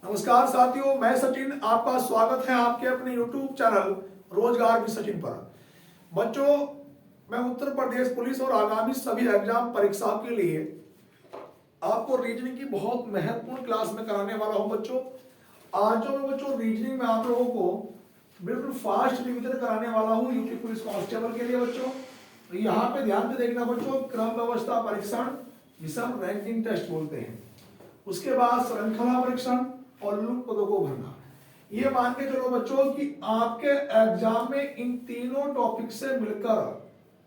नमस्कार साथियों, मैं सचिन, आपका स्वागत है आपके अपने YouTube चैनल रोजगार भी सचिन पर। बच्चों, मैं उत्तर प्रदेश पुलिस और आगामी सभी एग्जाम परीक्षाओं के लिए आपको रीजनिंग की बहुत महत्वपूर्ण क्लास में कराने वाला हूं। बच्चों, आज जो मैं बच्चों रीजनिंग में आप लोगों को बिल्कुल फास्ट रिवीजन कराने वाला हूं यूपी पुलिस कांस्टेबल के लिए। बच्चों, यहाँ पे ध्यान से देखना बच्चों, क्रम व्यवस्था परीक्षण जिसे हम रैंकिंग टेस्ट बोलते हैं, उसके बाद श्रृंखला परीक्षण और लुक पदों को भरना। ये मान के चलो बच्चों कि आपके एग्जाम में इन तीनों टॉपिक से मिलकर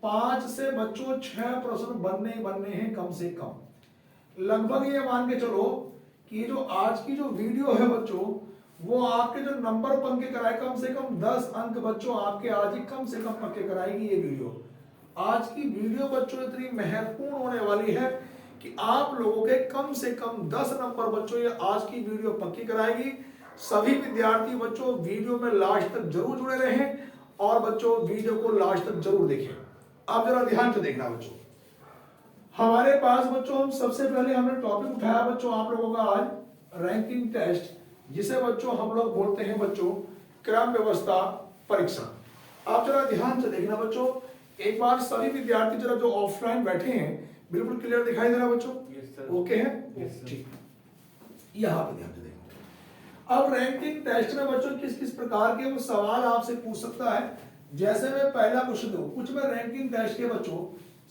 5 से बच्चों 6 प्रश्न बनने हैं कम से कम। लगभग ये मान के चलो कि जो आज की जो वीडियो है बच्चों, वो आपके जो नंबर पक्के कराए कम से कम 10 अंक बच्चों आपके आज ही कम से कम पक्के कराएगी ये वीडियो। आज की वीडियो बच्चों इतनी महत्वपूर्ण होने वाली है कि आप लोगों के कम से कम 10 नंबर बच्चों ये आज की वीडियो पक्की कराएगी। सभी विद्यार्थी बच्चों वीडियो में लास्ट तक जरूर जुड़े रहें और बच्चों वीडियो को लास्ट तक जरूर देखें। आप जरा ध्यान से देखना बच्चों, हमारे पास बच्चों हम सबसे पहले हमने टॉपिक उठाया बच्चों आप लोगों का आज रैंकिंग टेस्ट, जिसे बच्चों हम लोग बोलते हैं बच्चों क्रम व्यवस्था परीक्षण। आप जरा ध्यान से देखना बच्चों, एक बार सभी विद्यार्थी जरा जो ऑफलाइन बैठे हैं बिल्कुल क्लियर दिखाई दे रहा है बच्चों? ओके है? ठीक, यहाँ पे ध्यान से देखो। अब रैंकिंग टेस्ट में बच्चों किस किस प्रकार के वो सवाल आपसे पूछ सकता है। जैसे मैं पहला क्वेश्चन दूं, कुछ मैं रैंकिंग टेस्ट के बच्चों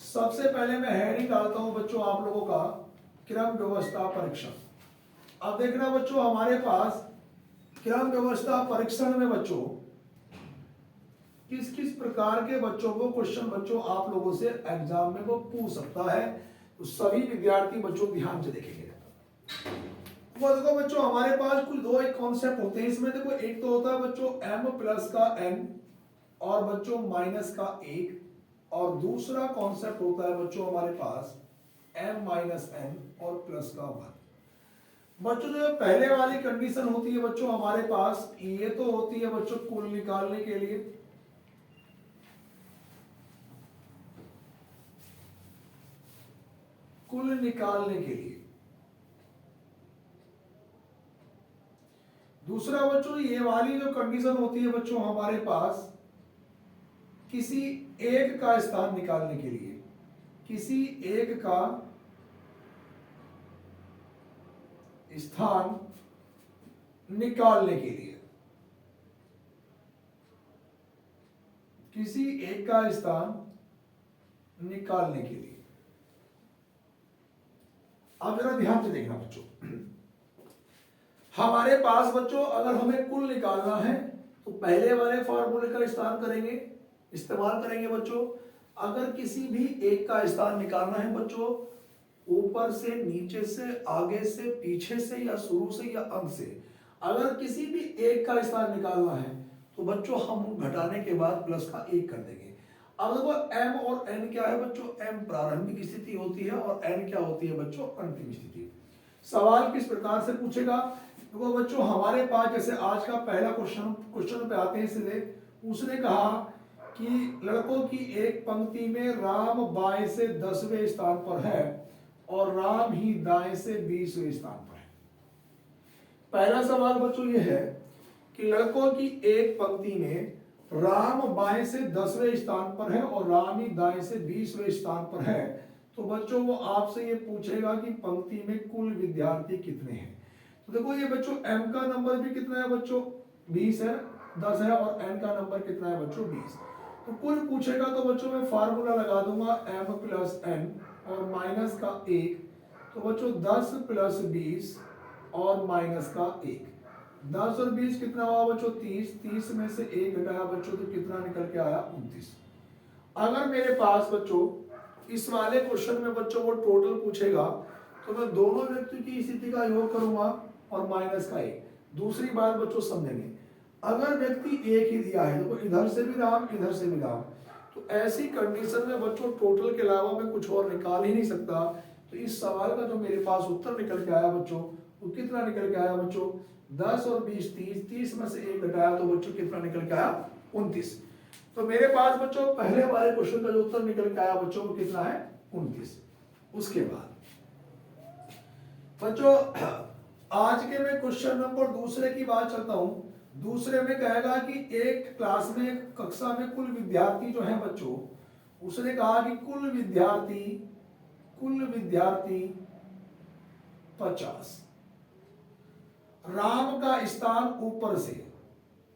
सबसे पहले मैं हेडिंग डालता हूं बच्चों आप लोगों का क्रम व्यवस्था परीक्षण। अब देखना बच्चों, हमारे पास क्रम व्यवस्था परीक्षण में बच्चों किस किस प्रकार के बच्चों को क्वेश्चन बच्चों आप लोगों से एग्जाम में वो पूछ सकता है, तो सभी विद्यार्थी बच्चों ध्यान से देखेंगे। वो देखो बच्चों, हमारे पास कुछ दो एक कॉन्सेप्ट होते हैं इसमें। देखो, एक तो होता है बच्चों m प्लस का n और बच्चों माइनस का 1, और दूसरा कॉन्सेप्ट होता है बच्चों हमारे पास m माइनस n और प्लस का 1। बच्चों जो पहले वाली कंडीशन होती है बच्चों हमारे पास, ये तो होती है बच्चों कुल निकालने के लिए, कुल निकालने के लिए। दूसरा बच्चों ये वाली जो कंडीशन होती है बच्चों हमारे पास किसी एक का स्थान निकालने के लिए, किसी एक का स्थान निकालने के लिए, किसी एक का स्थान निकालने के लिए। अब जरा ध्यान से देखना बच्चों, हमारे पास बच्चों अगर हमें कुल निकालना है तो पहले वाले फॉर्मूले का इस्तेमाल करेंगे बच्चों। अगर किसी भी एक का स्थान निकालना है बच्चों, ऊपर से, नीचे से, आगे से, पीछे से, या शुरू से, या अंत से, अगर किसी भी एक का स्थान निकालना है तो बच्चों हम घटाने के बाद प्लस का 1 कर देंगे। अब देखो m और n क्या है बच्चों, m प्रारंभिक स्थिति होती है और n क्या होती है बच्चों, अंतिम स्थिति। सवाल किस प्रकार से पूछेगा, देखो बच्चों हमारे पास जैसे आज का पहला क्वेश्चन पे आते हैं सीधे। उसने कहा कि लड़कों की एक पंक्ति में राम बाएं से 10वें स्थान पर है और राम ही दाएं से 20वें स्थान पर है। पहला सवाल बच्चों ये है कि लड़कों की एक पंक्ति में राम बाएं से 10वें स्थान पर है और राम ही दाएं से 20वें स्थान पर है, तो बच्चों वो आपसे ये पूछेगा कि पंक्ति में कुल विद्यार्थी कितने हैं। तो देखो ये बच्चों m का नंबर भी कितना है बच्चों, 20 है, 10 है, और n का नंबर कितना है बच्चों, 20। तो कुल पूछेगा तो बच्चों मैं फार्मूला लगा दूंगा m प्लस n और माइनस का 1, तो बच्चों 10 प्लस 20 और माइनस का 1। 10 और 20 कितना हुआ बच्चों, 30। 30 में से 1 घटाया बच्चों तो कितना निकल के आया, 29। अगर मेरे पास बच्चों इस वाले क्वेश्चन में बच्चों वो टोटल पूछेगा तो मैं दोनों व्यक्ति की स्थिति का योग करूंगा और माइनस का 1। दूसरी बात बच्चों समझेंगे, अगर व्यक्ति एक ही दिया है तो इधर से भी राम इधर से भी राम, तो ऐसी कंडीशन में बच्चों टोटल के अलावा मैं कुछ और निकाल ही नहीं सकता। तो इस सवाल का जो मेरे पास उत्तर निकल के आया बच्चों, वो कितना निकल के आया बच्चों, 10 और 20 30, 30 में से 1 घटाया तो बच्चों कितना निकल के आया, 29। तो मेरे पास बच्चों पहले वाले क्वेश्चन का जो उत्तर निकल के आया बच्चों वो कितना है, 29। उसके बाद बच्चों आज के मैं क्वेश्चन नंबर दूसरे की बात करता हूं। दूसरे में कहेगा कि एक क्लास में, एक कक्षा में कुल विद्यार्थी जो है बच्चों, उसने कहा कि कुल विद्यार्थी 50। राम का स्थान ऊपर से,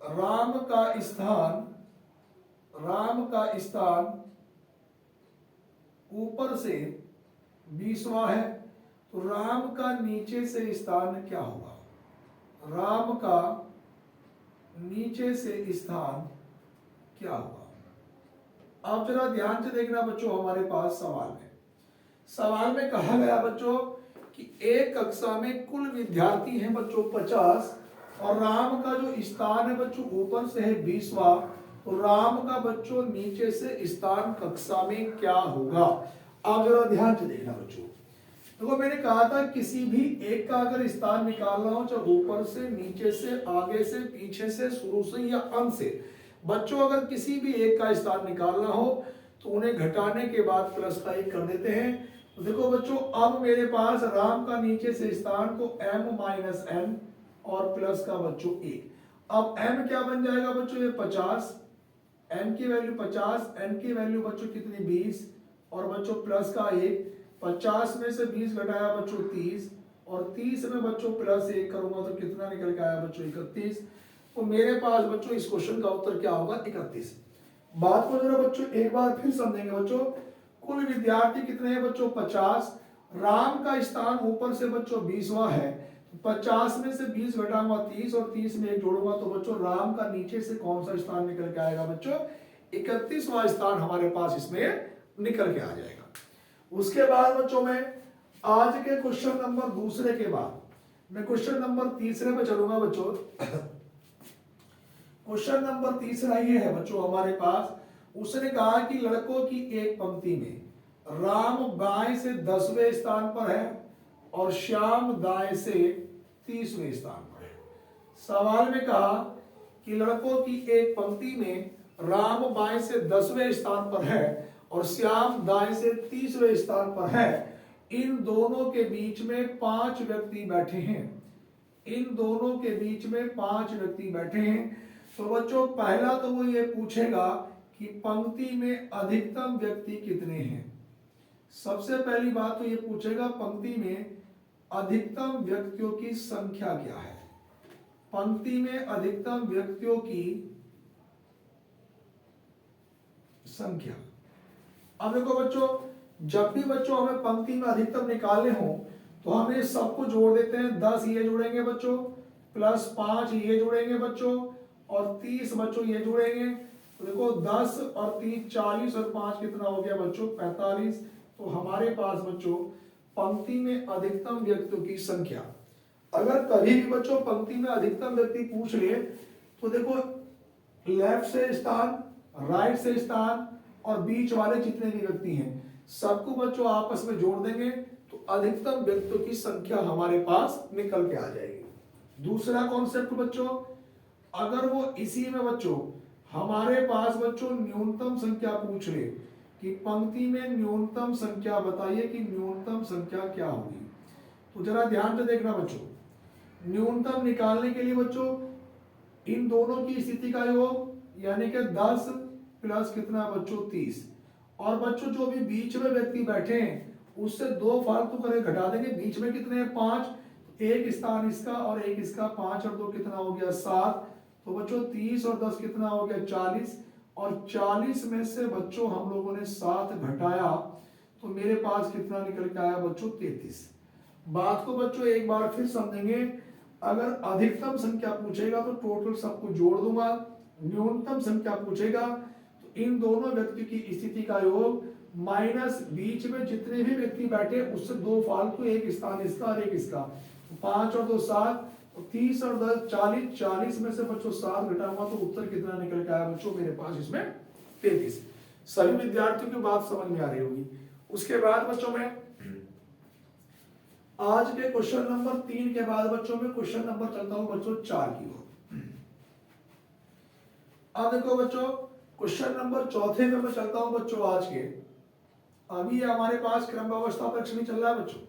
राम का स्थान ऊपर से 20वां है, तो राम का नीचे से स्थान क्या होगा? राम का नीचे से स्थान क्या होगा? आप जरा ध्यान से देखना बच्चों, हमारे पास सवाल में कहा गया बच्चों कि एक कक्षा में कुल विद्यार्थी हैं बच्चों 50, और राम का जो स्थान है बच्चों ऊपर से है 20वां, तो राम का बच्चों नीचे से स्थान कक्षा में क्या होगा? आप जरा ध्यान से देखना बच्चों। देखो मैंने कहा था किसी भी एक का अगर स्थान निकालना हो, चाहे ऊपर से, नीचे से, आगे से, पीछे से, शुरू से या अंत से, बच्चों अगर किसी भी एक का स्थान निकालना हो तो उन्हें घटाने के बाद प्लस का 1 कर देते हैं। तो देखो बच्चों, अब मेरे पास राम का नीचे से स्थान तो m-n और प्लस का बच्चों 1। अब m क्या बन जाएगा बच्चों? ये 50, m की वैल्यू 50, n की वैल्यू बच्चों कितनी 20, और बच्चों प्लस का 1। 50 में से 20 घटाया बच्चों 30, और 30 में बच्चों प्लस 1 करूंगा तो कितना निकल के आया बच्चों? 31। तो मेरे पास बच्चों इस क्वेश्चन का उत्तर क्या होगा? 31। बात को जरा बच्चों एक बार फिर समझेंगे बच्चों। कुल विद्यार्थी कितने हैं बच्चों? 50। राम का स्थान ऊपर से बच्चों 20वां है, 50 में से 20 घटाऊंगा 30, और 30 में 1 जोड़ूंगा तो बच्चों राम का नीचे से कौन सा स्थान निकल के आएगा बच्चों? 31वां स्थान हमारे पास इसमें निकल के आ जाएगा। उसके बाद बच्चों में आज के क्वेश्चन नंबर दूसरे के बाद मैं क्वेश्चन नंबर तीसरे में चलूंगा बच्चों। क्वेश्चन नंबर तीसरा ये है बच्चों हमारे पास। उसने कहा कि लड़कों की एक पंक्ति में राम बाएं से 10वें स्थान पर है और श्याम दाएं से 30वें स्थान पर है। सवाल में कहा कि लड़कों की एक पंक्ति में राम बाएं से 10वें स्थान पर है और श्याम दाएं से 30वें स्थान पर है। इन दोनों के बीच में 5 व्यक्ति बैठे हैं। इन दोनों के बीच में 5 व्यक्ति बैठे हैं। तो बच्चों पहला तो वो ये पूछेगा कि पंक्ति में अधिकतम व्यक्ति कितने हैं। सबसे पहली बात तो ये पूछेगा पंक्ति में अधिकतम व्यक्तियों की संख्या क्या है। पंक्ति में अधिकतम व्यक्तियों की संख्या। अब देखो बच्चों, जब भी बच्चों हमें पंक्ति में अधिकतम निकालने हो तो हम ये सबको जोड़ देते हैं। 10 ये जोड़ेंगे बच्चों, प्लस 5 ये जोड़ेंगे बच्चों, और 30 बच्चों ये जोड़ेंगे। तो देखो 10 और 30 40, और 5 कितना हो गया बच्चों? 45। तो हमारे पास बच्चों पंक्ति में अधिकतम व्यक्तियों की संख्या। अगर कभी भी बच्चों पंक्ति में अधिकतम व्यक्ति पूछ ले तो देखो लेफ्ट से स्थान, राइट से स्थान और बीच वाले जितने भी व्यक्ति हैं सबको बच्चों आपस में जोड़ देंगे तो अधिकतम व्यक्तियों की संख्या हमारे पास निकल के आ जाएगी। दूसरा कॉन्सेप्ट बच्चों, अगर वो इसी में बच्चों हमारे पास बच्चों न्यूनतम संख्या पूछ ले कि पंक्ति में न्यूनतम संख्या बताइए कि न्यूनतम संख्या क्या होगी, तो जरा ध्यान से देखना बच्चों। न्यूनतम निकालने के लिए बच्चों इन दोनों की स्थिति का योग यानी कि 10 प्लस कितना बच्चों 30, और बच्चों जो भी बीच में व्यक्ति बैठे हैं उससे 2 फालतू करे घटा देंगे। बीच में कितने हैं? 5, एक स्थान इसका और एक इसका, 5 और 2 कितना हो गया? 7। तो बच्चों 30 और 10 कितना हो गया? 40, और 40 में से बच्चों हम लोगों ने 7 घटाया तो मेरे पास कितना निकल के आया बच्चों? 33। बात को बच्चों एक बार फिर समझेंगे। अगर अधिकतम संख्या पूछेगा तो टोटल सबको जोड़ दूंगा, न्यूनतम संख्या पूछेगा तो इन दोनों व्यक्ति की स्थिति का योग माइनस बीच में जितने भी व्यक्ति बैठे उससे 2 फालतू, एक स्थान इसका और एक इसका, 5 और 2 7, 30 और 10 40, 40 में से बच्चों 7 घटाऊंगा तो उत्तर कितना निकल के आया बच्चों? मेरे पास इसमें 33। सभी विद्यार्थियों की बात समझ में आ रही होगी। उसके बाद बच्चों में आज के क्वेश्चन नंबर 3 के बाद बच्चों में क्वेश्चन नंबर चलता हूं बच्चों 4 की ओर। अब देखो बच्चों क्वेश्चन नंबर 4 में मैं चलता हूं बच्चों आज के। अभी हमारे पास क्रम व्यवस्था परीक्षण चल रहा है बच्चों।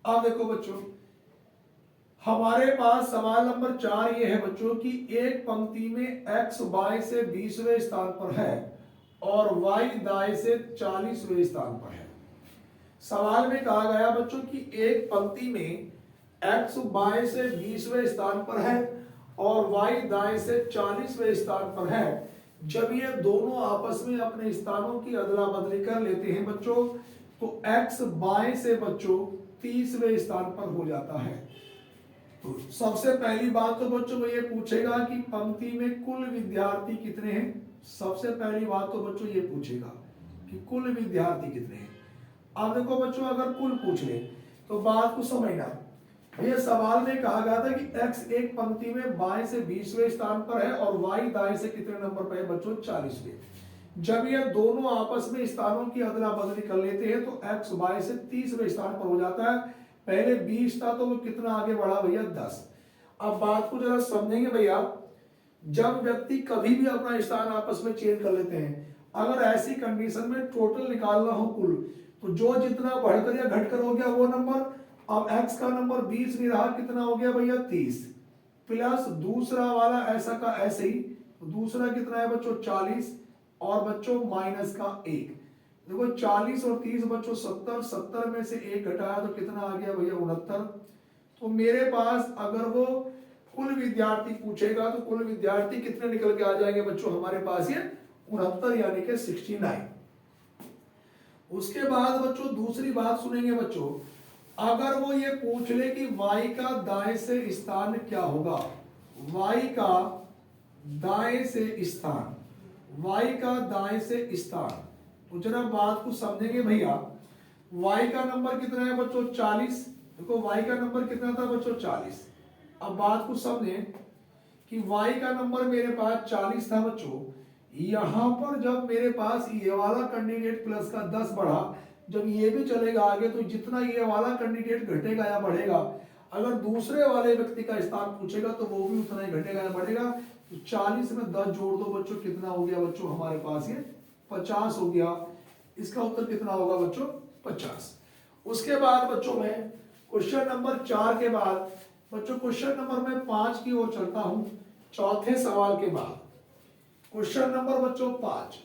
अब देखो बच्चों हमारे पास सवाल नंबर 4 ये है बच्चों कि एक पंक्ति में x बाएं से 20वें स्थान पर है और y दाएं से 40वें स्थान पर है। सवाल में कहा गया बच्चों कि एक पंक्ति में x बाएं से 20वें स्थान पर है और y दाएं से 40वें स्थान पर है। जब ये दोनों आपस में अपने स्थानों की अदला बदली कर लेते हैं बच्चों, तो x बाएं से बच्चों 30वें स्थान पर हो जाता है। तो सबसे पहली बात तो बच्चों को ये पूछेगा कि पंक्ति में कुल विद्यार्थी कितने हैं। सबसे पहली बात तो बच्चों ये पूछेगा कि कुल विद्यार्थी कितने हैं। अब देखो बच्चों, अगर कुल पूछ ले तो बात को समझना। ये सवाल में कहा गया था कि x एक पंक्ति में बाएं से 20वें स्थान पर है और y दाएं से कितने नंबर पर है बच्चों, 40वें। जब ये दोनों आपस में स्थानों की अदला बदली कर लेते हैं तो x बाएं से 30वें स्थान पर हो जाता है। पहले 20 था तो वो कितना आगे बढ़ा भैया, 10। अब बात को जरा समझेंगे भैया। जब व्यक्ति कभी भी अपना स्थान आपस में चेंज कर लेते हैं, अगर ऐसी कंडीशन में टोटल निकालना हो कुल, तो जो जितना बढ़कर या घटकर हो गया वो नंबर। अब x का नंबर 20 नहीं रहा, कितना हो गया भैया, 30 प्लस दूसरा वाला ऐसा का ऐसे ही, तो दूसरा कितना है बच्चों, 40 और बच्चों माइनस का 1। देखो 40 और 30 बच्चों 70, 70 में से 1 घटाया तो कितना आ गया भैया, 69। तो मेरे पास अगर वो कुल विद्यार्थी पूछेगा तो कुल विद्यार्थी कितने निकल के आ जाएंगे बच्चों हमारे पास, ये 69 यानी कि 69। उसके बाद बच्चों दूसरी बात सुनेंगे बच्चों, अगर वो ये पूछ ले कि y का दाएं से स्थान क्या होगा, y का दाएं से स्थान, y का दाएं से स्थान, तो जरा बात को समझेंगे भैया। y का नंबर कितना है बच्चों, 40। देखो y का नंबर कितना था बच्चों, 40। अब बात को समझें कि y का नंबर मेरे पास 40 था बच्चों। यहां पर जब मेरे पास ये वाला कैंडिडेट प्लस का 10 बढ़ा, जब ये भी चलेगा आगे तो जितना ये वाला कैंडिडेट घटेगा या बढ़ेगा, अगर दूसरे वाले व्यक्ति का स्थान पूछेगा तो वो भी उतना ही घटेगा या बढ़ेगा। तो 40 में 10 जोड़ दो बच्चों, कितना हो गया बच्चों हमारे पास, ये 50 हो गया। इसका उत्तर कितना होगा बच्चों, 50। उसके बाद बच्चों में क्वेश्चन नंबर 4 के बाद बच्चों क्वेश्चन नंबर में 5 की ओर चलता हूं। चौथे सवाल के बाद क्वेश्चन नंबर बच्चों 5।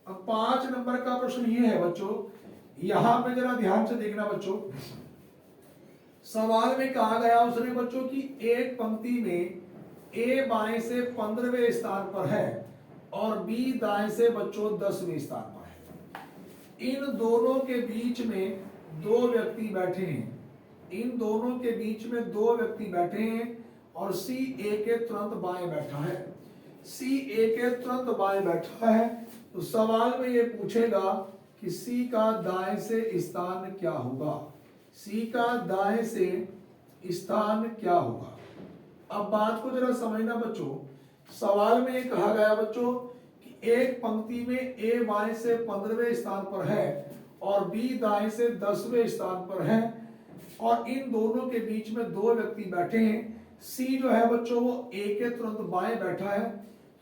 अब 5 नंबर का प्रश्न ये है बच्चों, यहां पे जरा ध्यान से देखना बच्चों। सवाल में कहा गया उसने बच्चों कि एक पंक्ति में a बाएं से 15वें स्थान पर है और b दाएं से बच्चों 10वें स्थान पर है। इन दोनों के बीच में दो व्यक्ति बैठे हैं। इन दोनों के बीच में दो व्यक्ति बैठे हैं और c a के तुरंत बाएं बैठा है। c a के तुरंत बाएं बैठा है। तो सवाल में ये पूछेगा कि c का दाएं से स्थान क्या होगा, c का दाएं से स्थान क्या होगा। अब बात को जरा समझना बच्चों। सवाल में ये कहा गया बच्चों कि एक पंक्ति में a बाएं से 15वें स्थान पर है और b दाएं से 10वें स्थान पर है और इन दोनों के बीच में दो व्यक्ति बैठे हैं। c जो है बच्चों वो a के तुरंत बाएं बैठा है,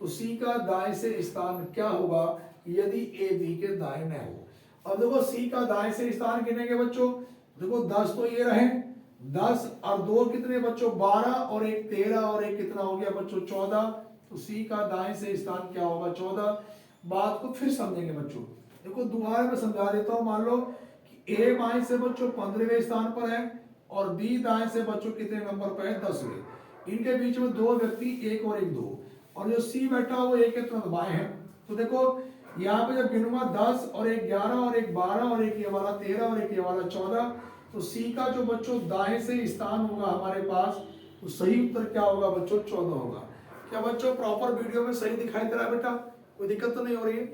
तो c का दाएं से स्थान क्या होगा यदि a b के दाएं न हो। अब देखो c का दाएं से स्थान गिनेंगे बच्चों। देखो 10 तो ये रहे, 10 और 2 कितने बच्चों, 12 और एक 13 और एक कितना हो गया बच्चों, 14। तो c का दाएं से स्थान क्या होगा, 14। बात को फिर समझेंगे बच्चों। देखो दोबारा मैं समझा देता हूं। मान लो कि a बाएं से बच्चों 15वें स्थान पर है और b दाएं से बच्चों कितने नंबर पर है, 10वें। इनके बीच में दो व्यक्ति, एक और एक दो, और जो c बैठा हुआ a के तुरंत बाएं है। तो देखो यहाँ पे जब गिनूंगा 10 और एक 11 और एक 12 और एक ये वाला 13 और एक ये वाला 14, तो c का जो बच्चों दाएं से स्थान होगा हमारे पास, तो सही उत्तर क्या होगा बच्चों, 14 होगा। क्या बच्चों प्रॉपर वीडियो में सही दिखाई दे रहा है बेटा, कोई दिक्कत तो नहीं हो रही है?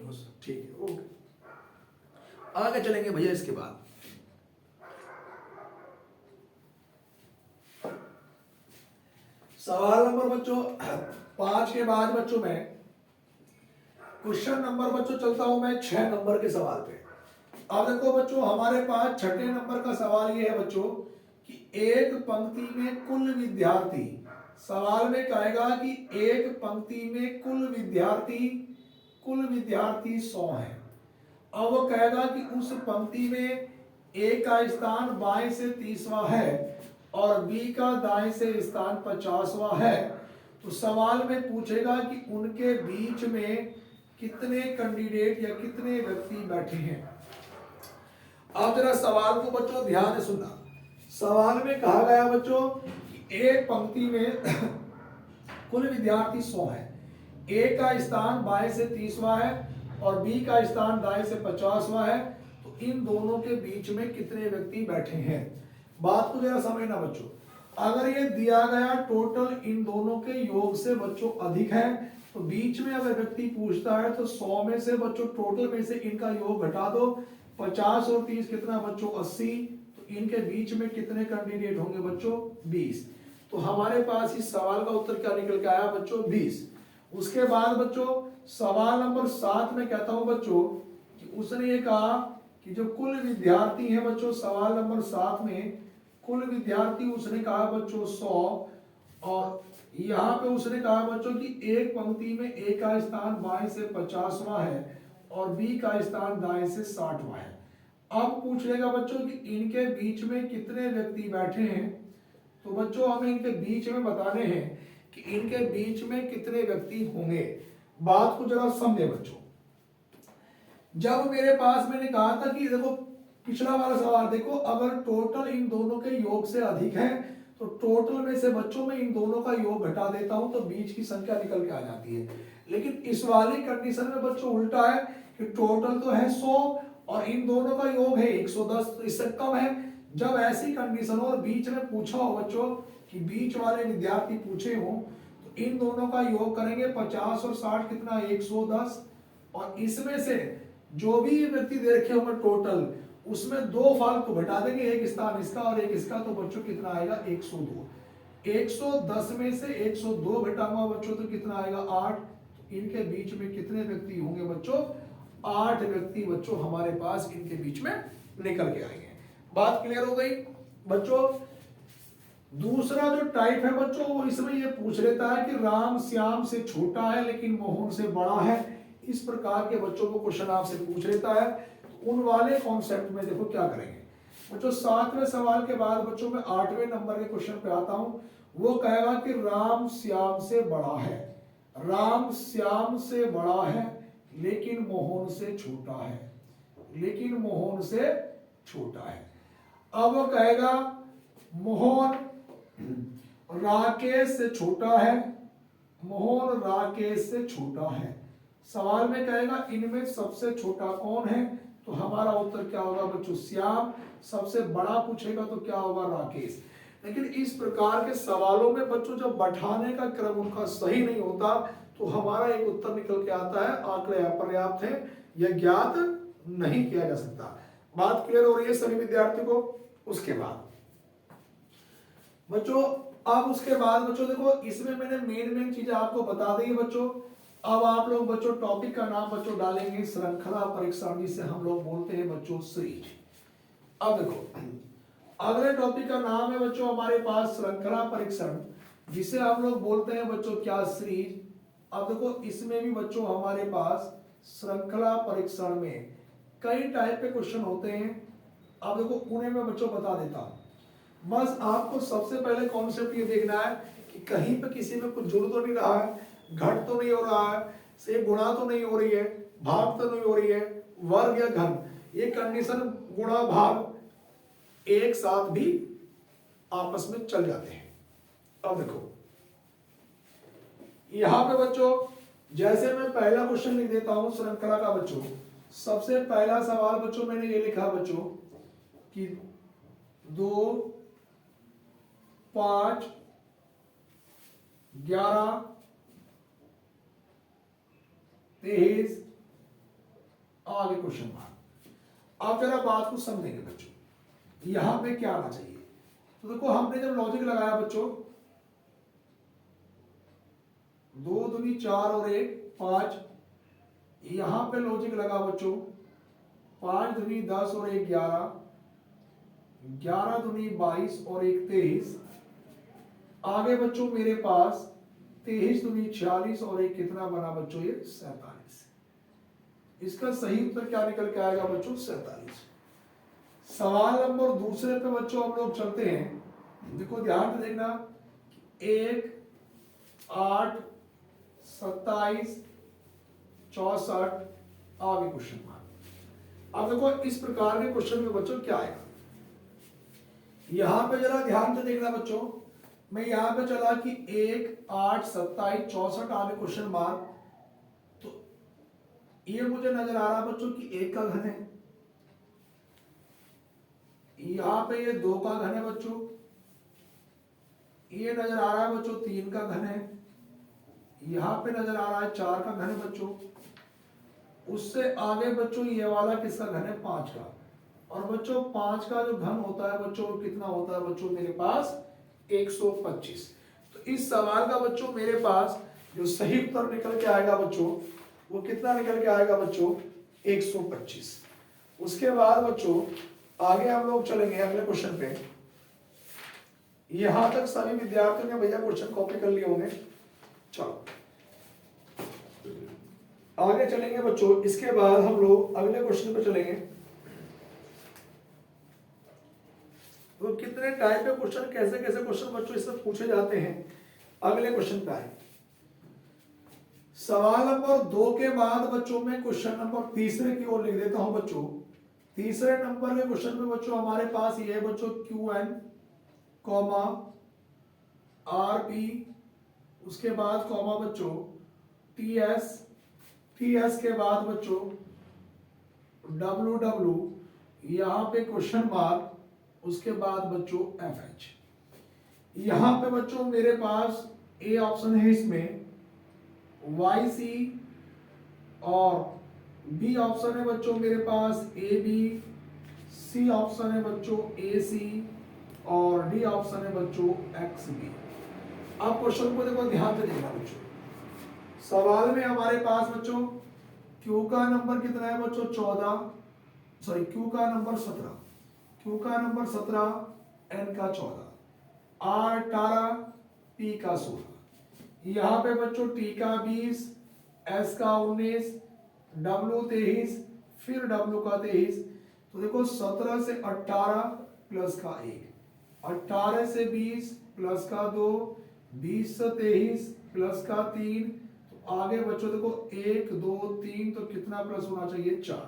ठीक है, ओके। आगे चलेंगे भैया। इसके बाद सवाल नंबर बच्चों 5 के बाद बच्चों में क्वेश्चन नंबर बच्चों चलता हूं मैं 6 नंबर के सवाल पे। अब देखो बच्चों हमारे पास छठे नंबर का सवाल ये है बच्चों कि एक पंक्ति में कुल विद्यार्थी, सवाल में कहेगा कि एक पंक्ति में कुल विद्यार्थी 100 है। अब वो कहेगा कि उस पंक्ति में a का स्थान बाएं से 30वां है और बी का दाएं से स्थान 50वां है, तो सवाल में पूछेगा कि उनके बीच में कितने कैंडिडेट या कितने व्यक्ति बैठे हैं। अब जरा सवाल को बच्चों ध्यान से सुनना। सवाल में कहा गया बच्चों कि एक पंक्ति में कुल विद्यार्थी 100 है। ए का स्थान बाएं से 30वां है और बी का स्थान दाएं से 50वां है, तो इन दोनों के बीच में कितने व्यक्ति बैठे हैं। बात को जरा समझना बच्चों। अगर ये दिया गया टोटल इन दोनों के योग से बच्चों अधिक है, तो बीच में अगर व्यक्ति पूछता है तो 100 में से बच्चों टोटल में से इनका योग घटा दो, 50 और 30 कितना बच्चों 80, तो इनके बीच में कितने कैंडिडेट होंगे बच्चों 20। तो हमारे पास इस सवाल का उत्तर क्या निकल के आया बच्चों 20। उसके बाद बच्चों सवाल नंबर 7 में कहता हूं बच्चों कि उसने ये कहा कि जो कुल विद्यार्थी हैं बच्चों, सवाल नंबर 7 में कुल विद्यार्थी उसने कहा बच्चों 100, और यहाँ पे उसने कहा बच्चों कि एक पंक्ति में ए का स्थान बाएं से 50वां है और बी का स्थान दाएं से 60वां है। अब पूछ लेगा बच्चों कि इनके बीच में कितने व्यक्ति बैठे हैं, तो बच्चों हमें इनके बीच में बताने हैं कि इनके बीच में कितने व्यक्ति होंगे। बात को जरा समझे बच्चों। जब मेरे पास मैंने कहा था कि देखो पिछला वाला सवाल देखो, अगर टोटल इन दोनों के योग से अधिक है तो टोटल में से बच्चों में इन दोनों का योग घटा देता हूं तो बीच की संख्या निकल के आ जाती है। लेकिन इस वाली कंडीशन में बच्चों उल्टा है कि टोटल तो है 100 और इन दोनों का योग है 110, तो इससे कम है। जब ऐसी कंडीशन हो और बीच में पूछा हो बच्चों कि बीच वाले विद्यार्थी पूछे हो, तो इन दोनों का योग करेंगे 50 और 60 कितना 110, और इसमें से जो भी व्यक्ति दे रखे होंगे टोटल उसमें 2 फालतू घटा देंगे, एक स्थान इसका और एक इसका, तो बच्चों कितना आएगा 102। 110 में से 102 घटाऊंगा बच्चों तो कितना आएगा 8। तो इनके बीच में कितने व्यक्ति होंगे बच्चों 8 व्यक्ति बच्चों हमारे पास इनके बीच में निकल के आएंगे। बात क्लियर हो गई बच्चों। दूसरा जो टाइप है बच्चों वो इसमें ये पूछ लेता है कि राम श्याम से छोटा है लेकिन मोहन से बड़ा है। इस प्रकार के बच्चों को क्वेश्चन आपसे पूछ लेता है, तो उन वाले कॉन्सेप्ट में देखो क्या करेंगे बच्चों। 7वें सवाल के बाद बच्चों में 8वें नंबर के क्वेश्चन पे आता हूं। वो कहेगा कि राम श्याम से बड़ा है, राम श्याम से बड़ा है लेकिन मोहन से छोटा है, लेकिन मोहन से छोटा है। अब वो कहेगा मोहन राकेश से छोटा है, मोहन राकेश से छोटा है। सवाल में कहेगा इनमें सबसे छोटा कौन है, तो हमारा उत्तर क्या होगा बच्चों श्याम। सबसे बड़ा पूछेगा तो क्या होगा राकेश। लेकिन इस प्रकार के सवालों में बच्चों जब बैठाने का क्रम उनका सही नहीं होता तो हमारा एक उत्तर निकल के आता है आंकड़े अपर्याप्त है, यह ज्ञात नहीं किया जा सकता। बात क्लियर हो रही है सभी विद्यार्थियों को। उसके बाद बच्चों अब उसके बाद बच्चों देखो इसमें मैंने मेन चीजें आपको बता दी बच्चों। अब आप लोग बच्चों टॉपिक का नाम बच्चों डालेंगे श्रृंखला परीक्षण, जिसे हम लोग बोलते हैं बच्चों सीरीज। अब देखो अगले टॉपिक का नाम है बच्चों हमारे पास श्रृंखला परीक्षण, जिसे हम लोग बोलते हैं बच्चों क्या सीरीज। अब देखो इसमें भी बच्चों हमारे पास श्रृंखला परीक्षण में कई टाइप के क्वेश्चन होते हैं। अब देखो उन्हें मैं बच्चों बता देता हूं। बस आपको सबसे पहले कॉन्सेप्ट ये देखना है कि कहीं पे किसी में कुछ जुड़ तो नहीं रहा है, घट तो नहीं हो रहा है, से गुणा तो नहीं हो रही है, भाग तो नहीं हो रही है, वर्ग या घन, ये कंडीशन गुणा भाग एक साथ भी आपस में चल जाते हैं। अब देखो यहां पे बच्चों जैसे मैं पहला क्वेश्चन लिख देता हूं श्रृंखला का बच्चों। सबसे पहला सवाल बच्चों मैंने ये लिखा बच्चों कि 2 5 11 23 आगे क्वेश्चन मार्क। आप जरा बात को समझेंगे बच्चों यहां पे क्या आना चाहिए। तो देखो हमने जब लॉजिक लगाया बच्चों 2 दूनी 4 और 1 5, यहां पे लॉजिक लगा बच्चों 5 दूनी 10 और 1 11, 11 दूनी 22 और 1 23। आगे बच्चों मेरे पास 23 दूनी 46 और 1 कितना बना बच्चों ये 47। इसका सही उत्तर क्या निकल के आएगा बच्चों 47। सवाल नंबर दूसरे पे बच्चों हम लोग चलते हैं। देखो ध्यान से देखना, 1, 8, 27, 64 आ गए क्वेश्चन मार्क। अब देखो इस प्रकार के क्वेश्चन में बच्चों क्या आएगा, यहां पे जरा ध्यान से देखना बच्चों, मैं यहां पे चला कि 1, 8, 27, 64 आ गए क्वेश्चन मार्क। तो ये मुझे नजर आ रहा बच्चों कि 1 का घन है, यहां पे ये 2 का घन है बच्चों, ये नजर आ रहा है बच्चों 3 का घन है, यहां पे नजर आ रहा है 4 का घन है बच्चों। उससे आगे बच्चों ये वाला किसका घन है, 5 का। और बच्चों 5 का जो घन होता है बच्चों कितना होता है बच्चों, मेरे पास 125। तो इस सवाल का बच्चों मेरे पास जो सही उत्तर निकल के आएगा बच्चों, वो कितना निकल के आएगा बच्चों, 125। उसके बाद बच्चों आगे हम लोग चलेंगे अगले क्वेश्चन पे। यहां तक सभी विद्यार्थियों ने भैया क्वेश्चन कॉपी कर लिए होंगे। चलो आगे चलेंगे बच्चों, इसके बाद हम लोग अगले क्वेश्चन पे चलेंगे। तो कितने टाइप के क्वेश्चन, कैसे कैसे क्वेश्चन बच्चों इससे पूछे जाते हैं, अगले क्वेश्चन पे आए। सवाल नंबर 2 के बाद बच्चों में क्वेश्चन नंबर तीसरे की ओर लिख देता हूं बच्चों। तीसरे नंबर के क्वेश्चन में बच्चों हमारे पास ये है बच्चों QN कॉमा RP, उसके बाद कॉमा बच्चों TS, TS के बाद बच्चों WW, यहां पे क्वेश्चन मार्क, उसके बाद बच्चों FH। यहां पे बच्चों मेरे पास A ऑप्शन है इसमें YC, और B ऑप्शन है बच्चों मेरे पास AB, C ऑप्शन है बच्चों AC, और D ऑप्शन है बच्चों XB। अब क्वेश्चन को देखो ध्यान से देखना बच्चों। सवाल में हमारे पास बच्चों Q का नंबर कितना है बच्चों, 14, सॉरी Q का नंबर 17, Q का नंबर 17, N का 14, R 18, P का 16, यहाँ पे बच्चों T का 20, S का 19, W 23, फिर W का 23। तो देखो 17 से 18 प्लस का 1, 18 से 20 प्लस का 2, 20 से 23 प्लस का 3। तो आगे बच्चों देखो 1, 2, 3, तो कितना प्लस होना चाहिए, 4।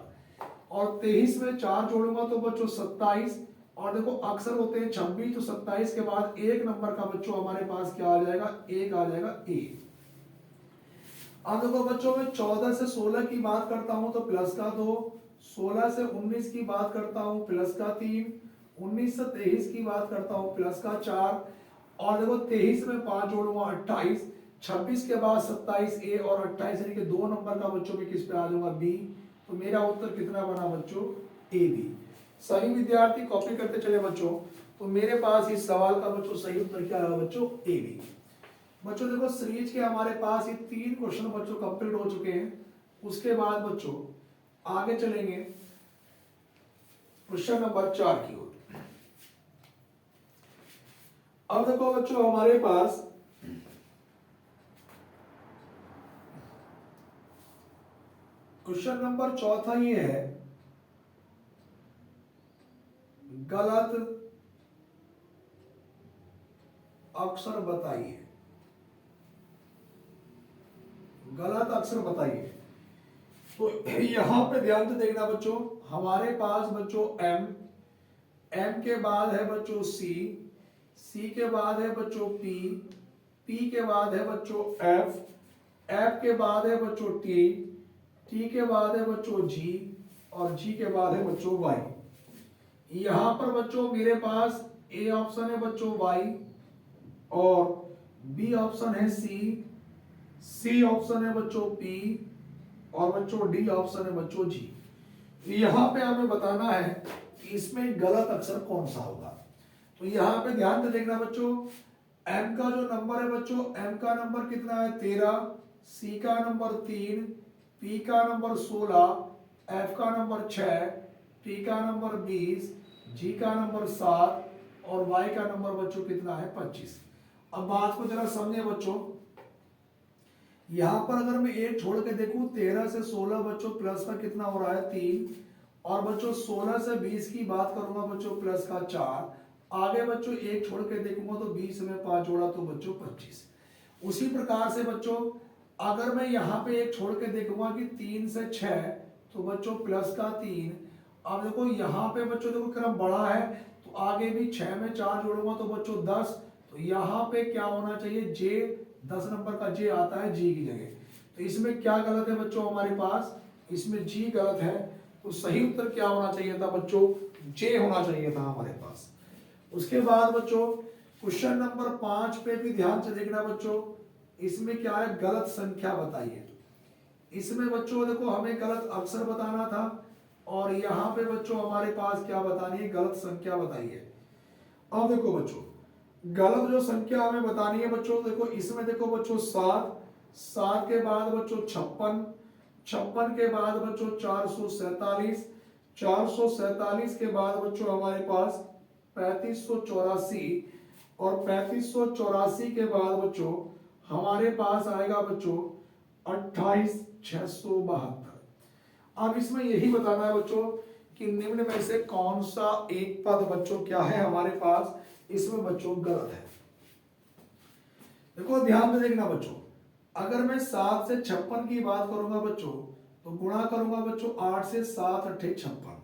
और 23 में 4 जोड़ूंगा तो बच्चों 27, और देखो अक्सर होते हैं 26, तो 27 के बाद एक नंबर का बच्चों हमारे पास क्या आ जाएगा, 1 आ जाएगा, 1। अब देखो बच्चों मैं 14 से 16 की बात करता हूं तो प्लस का 2, 16 से 19 की बात करता हूं प्लस का 3, 19 से 23 की बात करता हूं प्लस का 4, और देखो 23 में 5 जोड़ूंगा 28, 26 के बाद 27 A और 28 यानी कि 2 नंबर का बच्चों में किस पे आ जाऊंगा, B। तो मेरा उत्तर कितना बना बच्चों, AB। सभी विद्यार्थी कॉपी करते चले बच्चों। तो मेरे पास इस सवाल का बच्चों सही उत्तर क्या रहा बच्चों, AB। बच्चों देखो सीरीज के हमारे पास ये 3 क्वेश्चन बच्चों कंप्लीट हो चुके हैं। उसके बाद बच्चों आगे चलेंगे क्वेश्चन नंबर 4 की ओर। अब देखो बच्चों हमारे पास क्वेश्चन नंबर 4 ये है, गलत अक्षर बताइए, गलत अक्षर बताइए। तो यहां पे ध्यान से देखना बच्चों, हमारे पास बच्चों M, M के बाद है बच्चों C, C के बाद है बच्चों P, P के बाद है बच्चों F, F के बाद है बच्चों T, T के बाद है बच्चों G, और G के बाद है बच्चों Y। यहां पर बच्चों मेरे पास A ऑप्शन है बच्चों Y, और B ऑप्शन है C, C ऑप्शन है बच्चों P, और बच्चों D ऑप्शन है बच्चों G। यहां पे हमें बताना है कि इसमें गलत अक्षर कौन सा होगा। तो यहां पे ध्यान से देखना बच्चों, M का जो नंबर है बच्चों, M का नंबर कितना है, 13, C का नंबर 3, P का नंबर 16, F का नंबर 6, T का नंबर 20, G का नंबर 7, और Y का नंबर बच्चों कितना है, 25। अब बात को जरा समझे बच्चों, यहां पर अगर मैं एक छोड़ के देखूं, 13 से 16 बच्चों प्लस का कितना हो रहा है, 3, और बच्चों 16 से 20 की बात करूंगा बच्चों प्लस का 4, आगे बच्चों एक छोड़ के देखूंगा तो 20 में 5 जोड़ा तो बच्चों 25। उसी प्रकार से बच्चों अगर मैं यहाँ पे एक छोड़ के देखूंगा कि 3 से 6 तो बच्चों प्लस का 3। अब देखो यहाँ पे बच्चों देखो क्रम बड़ा है तो आगे भी 6 में 4 जोड़ूंगा तो बच्चों 10। तो यहाँ पे क्या होना चाहिए, जे 10 नंबर का जे आता है जी की जगह। तो इसमें क्या गलत है बच्चों हमारे पास, इसमें जी गलत है। तो सही उत्तर क्या होना चाहिए था बच्चों, जे होना चाहिए था हमारे पास। उसके बाद बच्चों क्वेश्चन नंबर 5 पे भी ध्यान से देखना बच्चों। इसमें क्या है, गलत संख्या बताइए। इसमें बच्चों देखो हमें गलत अक्षर बताना था और यहाँ पे बच्चों हमारे पास क्या बतानी है, गलत संख्या बताइए। अब देखो बच्चों गलत जो संख्या हमें बतानी है बच्चों, देखो इसमें देखो बच्चों 7, 7 के बाद बच्चों 56, 56 के बाद बच्चों 447, 447 के बाद बच्चों हमारे पास 3584 और 3584 के बाद बच्चों हमारे पास आएगा बच्चों 28672। अब इसमें यही बताना है बच्चों कि निम्न में से कौन सा एक पद बच्चों क्या है हमारे पास, इसमें बच्चों गलत है। देखो ध्यान में देखना बच्चों, अगर मैं 7 से 56 की बात करूंगा बच्चों तो गुणा करूंगा बच्चों 8 से 7 अट्ठे 56।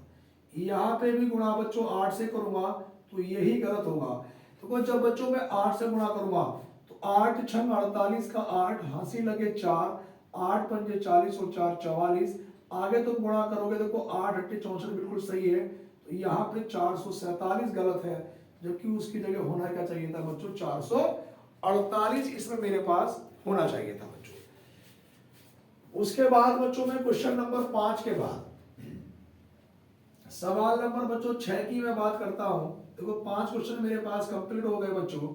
यहाँ पे भी गुणा बच्चों 8 से करूंगा तो यही गलत होगा। तो जब बच्चों मैं 8 से गुणा करूंगा तो 8 छंग 48 का 8, हंसी लगे 4, 8 पंजे 40 और 4 44। आगे तो गुणा करोगे देखो 8 अट्ठे 64 बिल्कुल सही है। तो यहाँ पे 447 गलत है, जबकि उसकी जगह होना क्या चाहिए था बच्चों 448 इसमें मेरे पास होना चाहिए था बच्चों। उसके बाद बच्चों में क्वेश्चन नंबर 5 के बाद सवाल नंबर बच्चों 6 की मैं बात करता हूं। देखो 5 क्वेश्चन मेरे पास कंप्लीट हो गए बच्चों।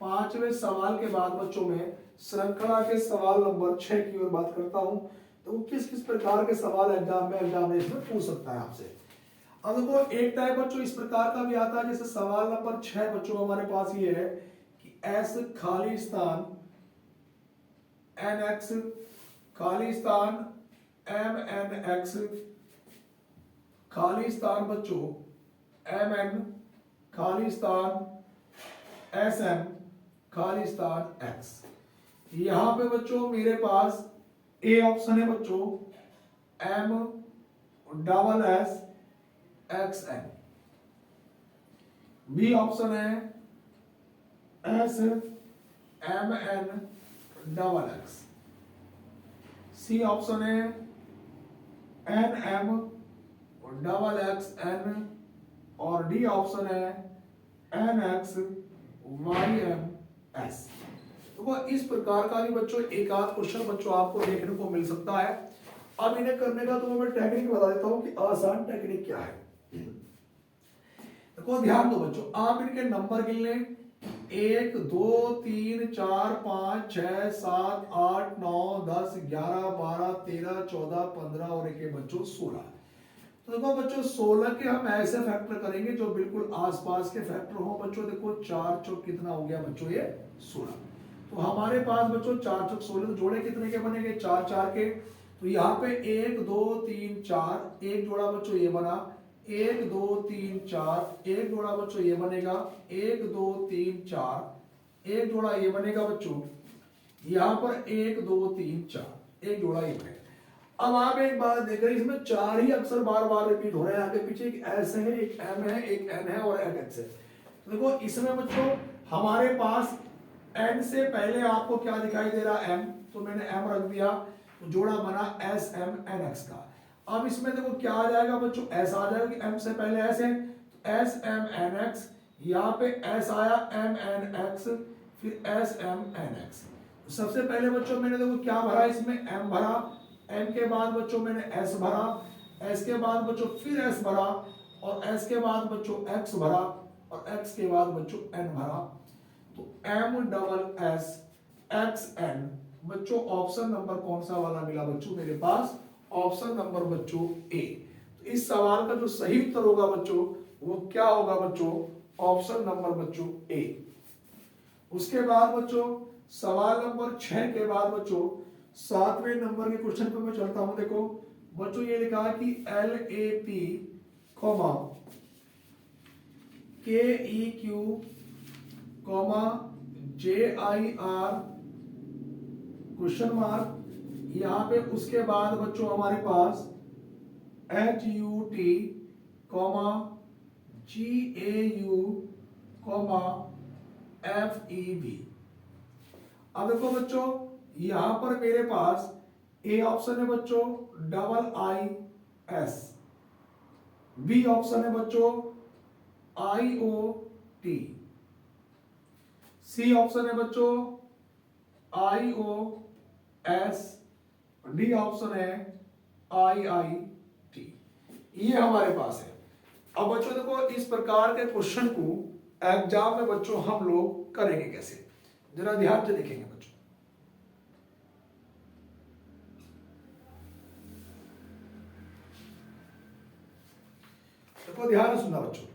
5वें सवाल के बाद बच्चों में श्रृंखला के सवाल नंबर 6 की ओर बात करता हूं। तो किस किस प्रकार के सवाल एग्जामिनेशन में पूछ सकता है आपसे। अब देखो एक टाइप बच्चों इस प्रकार का भी आता है, जैसे सवाल नंबर 6 बच्चों हमारे पास ये है कि एस खाली स्थान एन एक्स खाली स्थान एम एन एक्स खाली स्थान बच्चों एम एन खाली स्थान एस एम खाली स्थान एक्स। यहां पे बच्चों मेरे पास ए ऑप्शन है बच्चों M double S X N, B option है S M N double X, C option है N M double X N और डी ऑप्शन है N X Y M S. तो इस प्रकार का भी बच्चों एक आध क्वेश्चन बच्चों आपको देखने को मिल सकता है। अब इन्हें करने का तो मैं टेक्निक बता देता हूं कि आसान टेक्निक क्या है। देखो ध्यान दो बच्चों, आप इनके नंबर गिन लें 1 2 3 4 5 6 7 8 9 10 11 12 13 14 15 और एक बच्चों 16। तो देखो बच्चों 16 के हम ऐसे फैक्टर करेंगे जो बिल्कुल आसपास के फैक्टर हो बच्चों। देखो 4 चौक कितना हो गया बच्चों, ये 16। तो हमारे पास बच्चों 4 चौक 16, तो जोड़े कितने के बनेंगे 4 4 के। तो यहाँ पे 1 2 3 4 एक जोड़ा बच्चों ये बना, 1 2 3 4 एक जोड़ा बच्चों ये बनेगा, 1 2 3 4 एक जोड़ा ये बनेगा बच्चों। यहाँ पर 1 2 3 4 एक जोड़ा ये बनेगा। अब आप एक बात देख रहे हैं, इसमें 4 ही अक्षर बार बार रिपीट हो रहे हैं। आगे पीछे एक एस है, एक एम है, एक एन है और एक एक्स है। तो देखो इसमें बच्चों हमारे पास एन से पहले आपको क्या दिखाई दे रहा है एम, तो मैंने एम रख दिया, तो जोड़ा बना एस एम एन एक्स का। अब इसमें देखो क्या आ जाएगा बच्चों, एस आ जाएगा कि एम से पहले एस है, तो एस एम एन एक्स। यहाँ पे एस आया एम एन एक्स, फिर एस एम एन एक्स। सबसे पहले बच्चों मैंने देखो क्या भरा, इसमें एम भरा, एम के बाद बच्चों मैंने एस भरा, एस के बाद बच्चों फिर एस भरा और एस के बाद बच्चों एक्स भरा और एक्स के बाद बच्चों एन भरा। तो M double S X N बच्चों ऑप्शन नंबर कौन सा वाला मिला बच्चों मेरे पास, ऑप्शन नंबर बच्चों ए। तो इस सवाल का जो सही उत्तर होगा बच्चों वो क्या होगा बच्चों, ऑप्शन नंबर बच्चों ए। उसके बाद बच्चों सवाल नंबर 6 के बाद बच्चों 7वें नंबर के क्वेश्चन पे मैं चलता हूं। देखो बच्चों ये लिखा है कि L A P comma KEQ comma JIR question mark, यहाँ पे उसके बाद बच्चों हमारे पास HUT comma GAU comma FEB। अब देखो बच्चों यहां पर मेरे पास ए ऑप्शन है बच्चों IIS, बी ऑप्शन है बच्चों IOT, सी ऑप्शन है बच्चों IOS, डी ऑप्शन है IIT। ये हमारे पास है। अब बच्चों देखो इस प्रकार के क्वेश्चन को एग्जाम में बच्चों हम लोग करेंगे कैसे, जरा ध्यान से देखेंगे बच्चों। देखो ध्यान से सुनना बच्चों,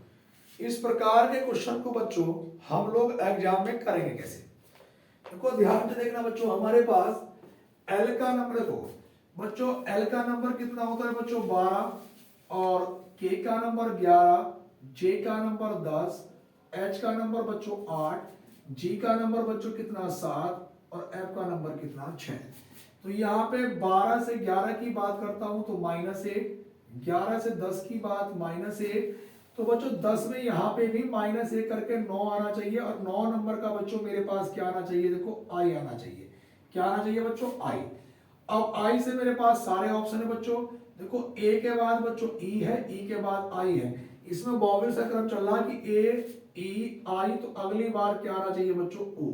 इस प्रकार के क्वेश्चन को बच्चों हम लोग एग्जाम में करेंगे कैसे। देखो ध्यान से देखना बच्चों, हमारे पास एल का नंबर, देखो बच्चों एल का नंबर कितना होता है बच्चों 12, और के का नंबर 11, जे का नंबर 10, एच का नंबर बच्चों 8, जी का नंबर बच्चों कितना 7, और एफ का नंबर कितना 6। तो यहाँ पे 12 से 11 की बात करता हूं तो -1, 11 से 10 की बात -1, तो बच्चों 10 में यहाँ पे भी -1 करके 9 आना चाहिए, और 9 नंबर का बच्चों मेरे पास क्या आना चाहिए, देखो आई आना चाहिए। क्या आना चाहिए बच्चों, आई। अब आई से मेरे पास सारे ऑप्शन है बच्चों, देखो ए के बाद बच्चों ई है, ई के बाद आई है, इसमें वॉवेल का क्रम चल रहा है कि ए ई आई, तो अगली बार क्या आना चाहिए बच्चों ओ।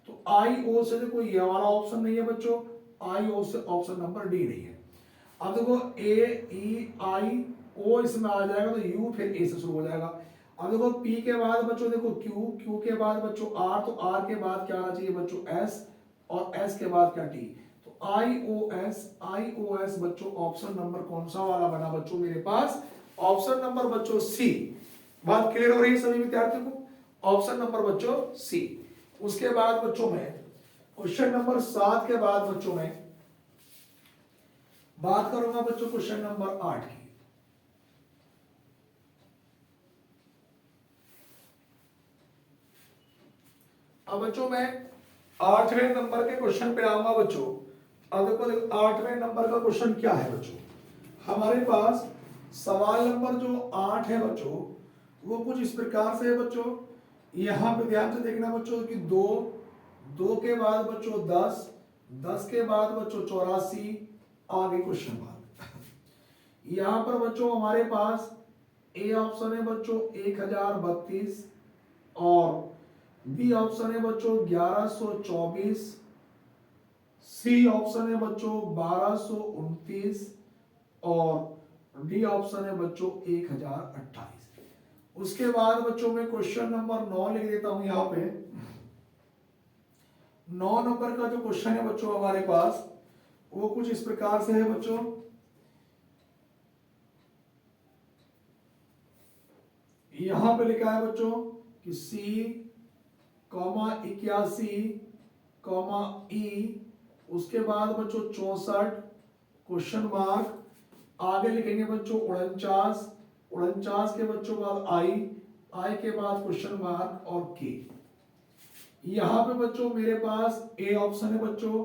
तो आई ओ से देखो ये वाला ऑप्शन नहीं है बच्चों, आई ओ से ऑप्शन नंबर डी नहीं है। अब देखो ए ई आई ओ इसमें आ जाएगा तो यू फिर ए से शुरू हो जाएगा। अब देखो पी के बाद बच्चों देखो क्यू, क्यू के बाद बच्चों आर, तो आर के बाद क्या आना चाहिए बच्चों एस, और एस के बाद क्या टी। तो आई ओ एस बच्चों ऑप्शन नंबर कौन सा वाला बना बच्चों मेरे पास, ऑप्शन नंबर बच्चों सी। बात क्लियर हो रही है सभी विद्यार्थियों को, ऑप्शन नंबर बच्चों सी। उसके बाद बच्चों में क्वेश्चन नंबर 7 के बाद बच्चों में बात करूंगा बच्चों क्वेश्चन नंबर 8 की। अब बच्चों मैं 8वें नंबर के क्वेश्चन पे आऊंगा बच्चों। अब देखो 8वें नंबर का क्वेश्चन क्या है बच्चों, हमारे पास सवाल नंबर जो 8 है बच्चों वो कुछ इस प्रकार से है बच्चों। यहां पे ध्यान से देखना बच्चों कि 2, 2 के बाद बच्चों 10, 10 के बाद बच्चों 84, आगे क्वेश्चन मार्क। यहां पर बच्चों हमारे पास ए ऑप्शन है बच्चों 1032, और बी ऑप्शन है बच्चों 1124, सी ऑप्शन है बच्चों 1229, और डी ऑप्शन है बच्चों 1028। उसके बाद बच्चों में क्वेश्चन नंबर 9 लिख देता हूं यहां पे। 9 नंबर का जो क्वेश्चन है बच्चों हमारे पास वो कुछ इस प्रकार से है बच्चों। यहां पे लिखा है बच्चों कि सी कॉमा 81 कॉमा ई, उसके बाद बच्चों 64 क्वेश्चन मार्क, आगे लिखेंगे बच्चों 49, 49 के बच्चों बाद आई, आई के बाद क्वेश्चन मार्क और के। यहां पे बच्चों मेरे पास ए ऑप्शन है बच्चों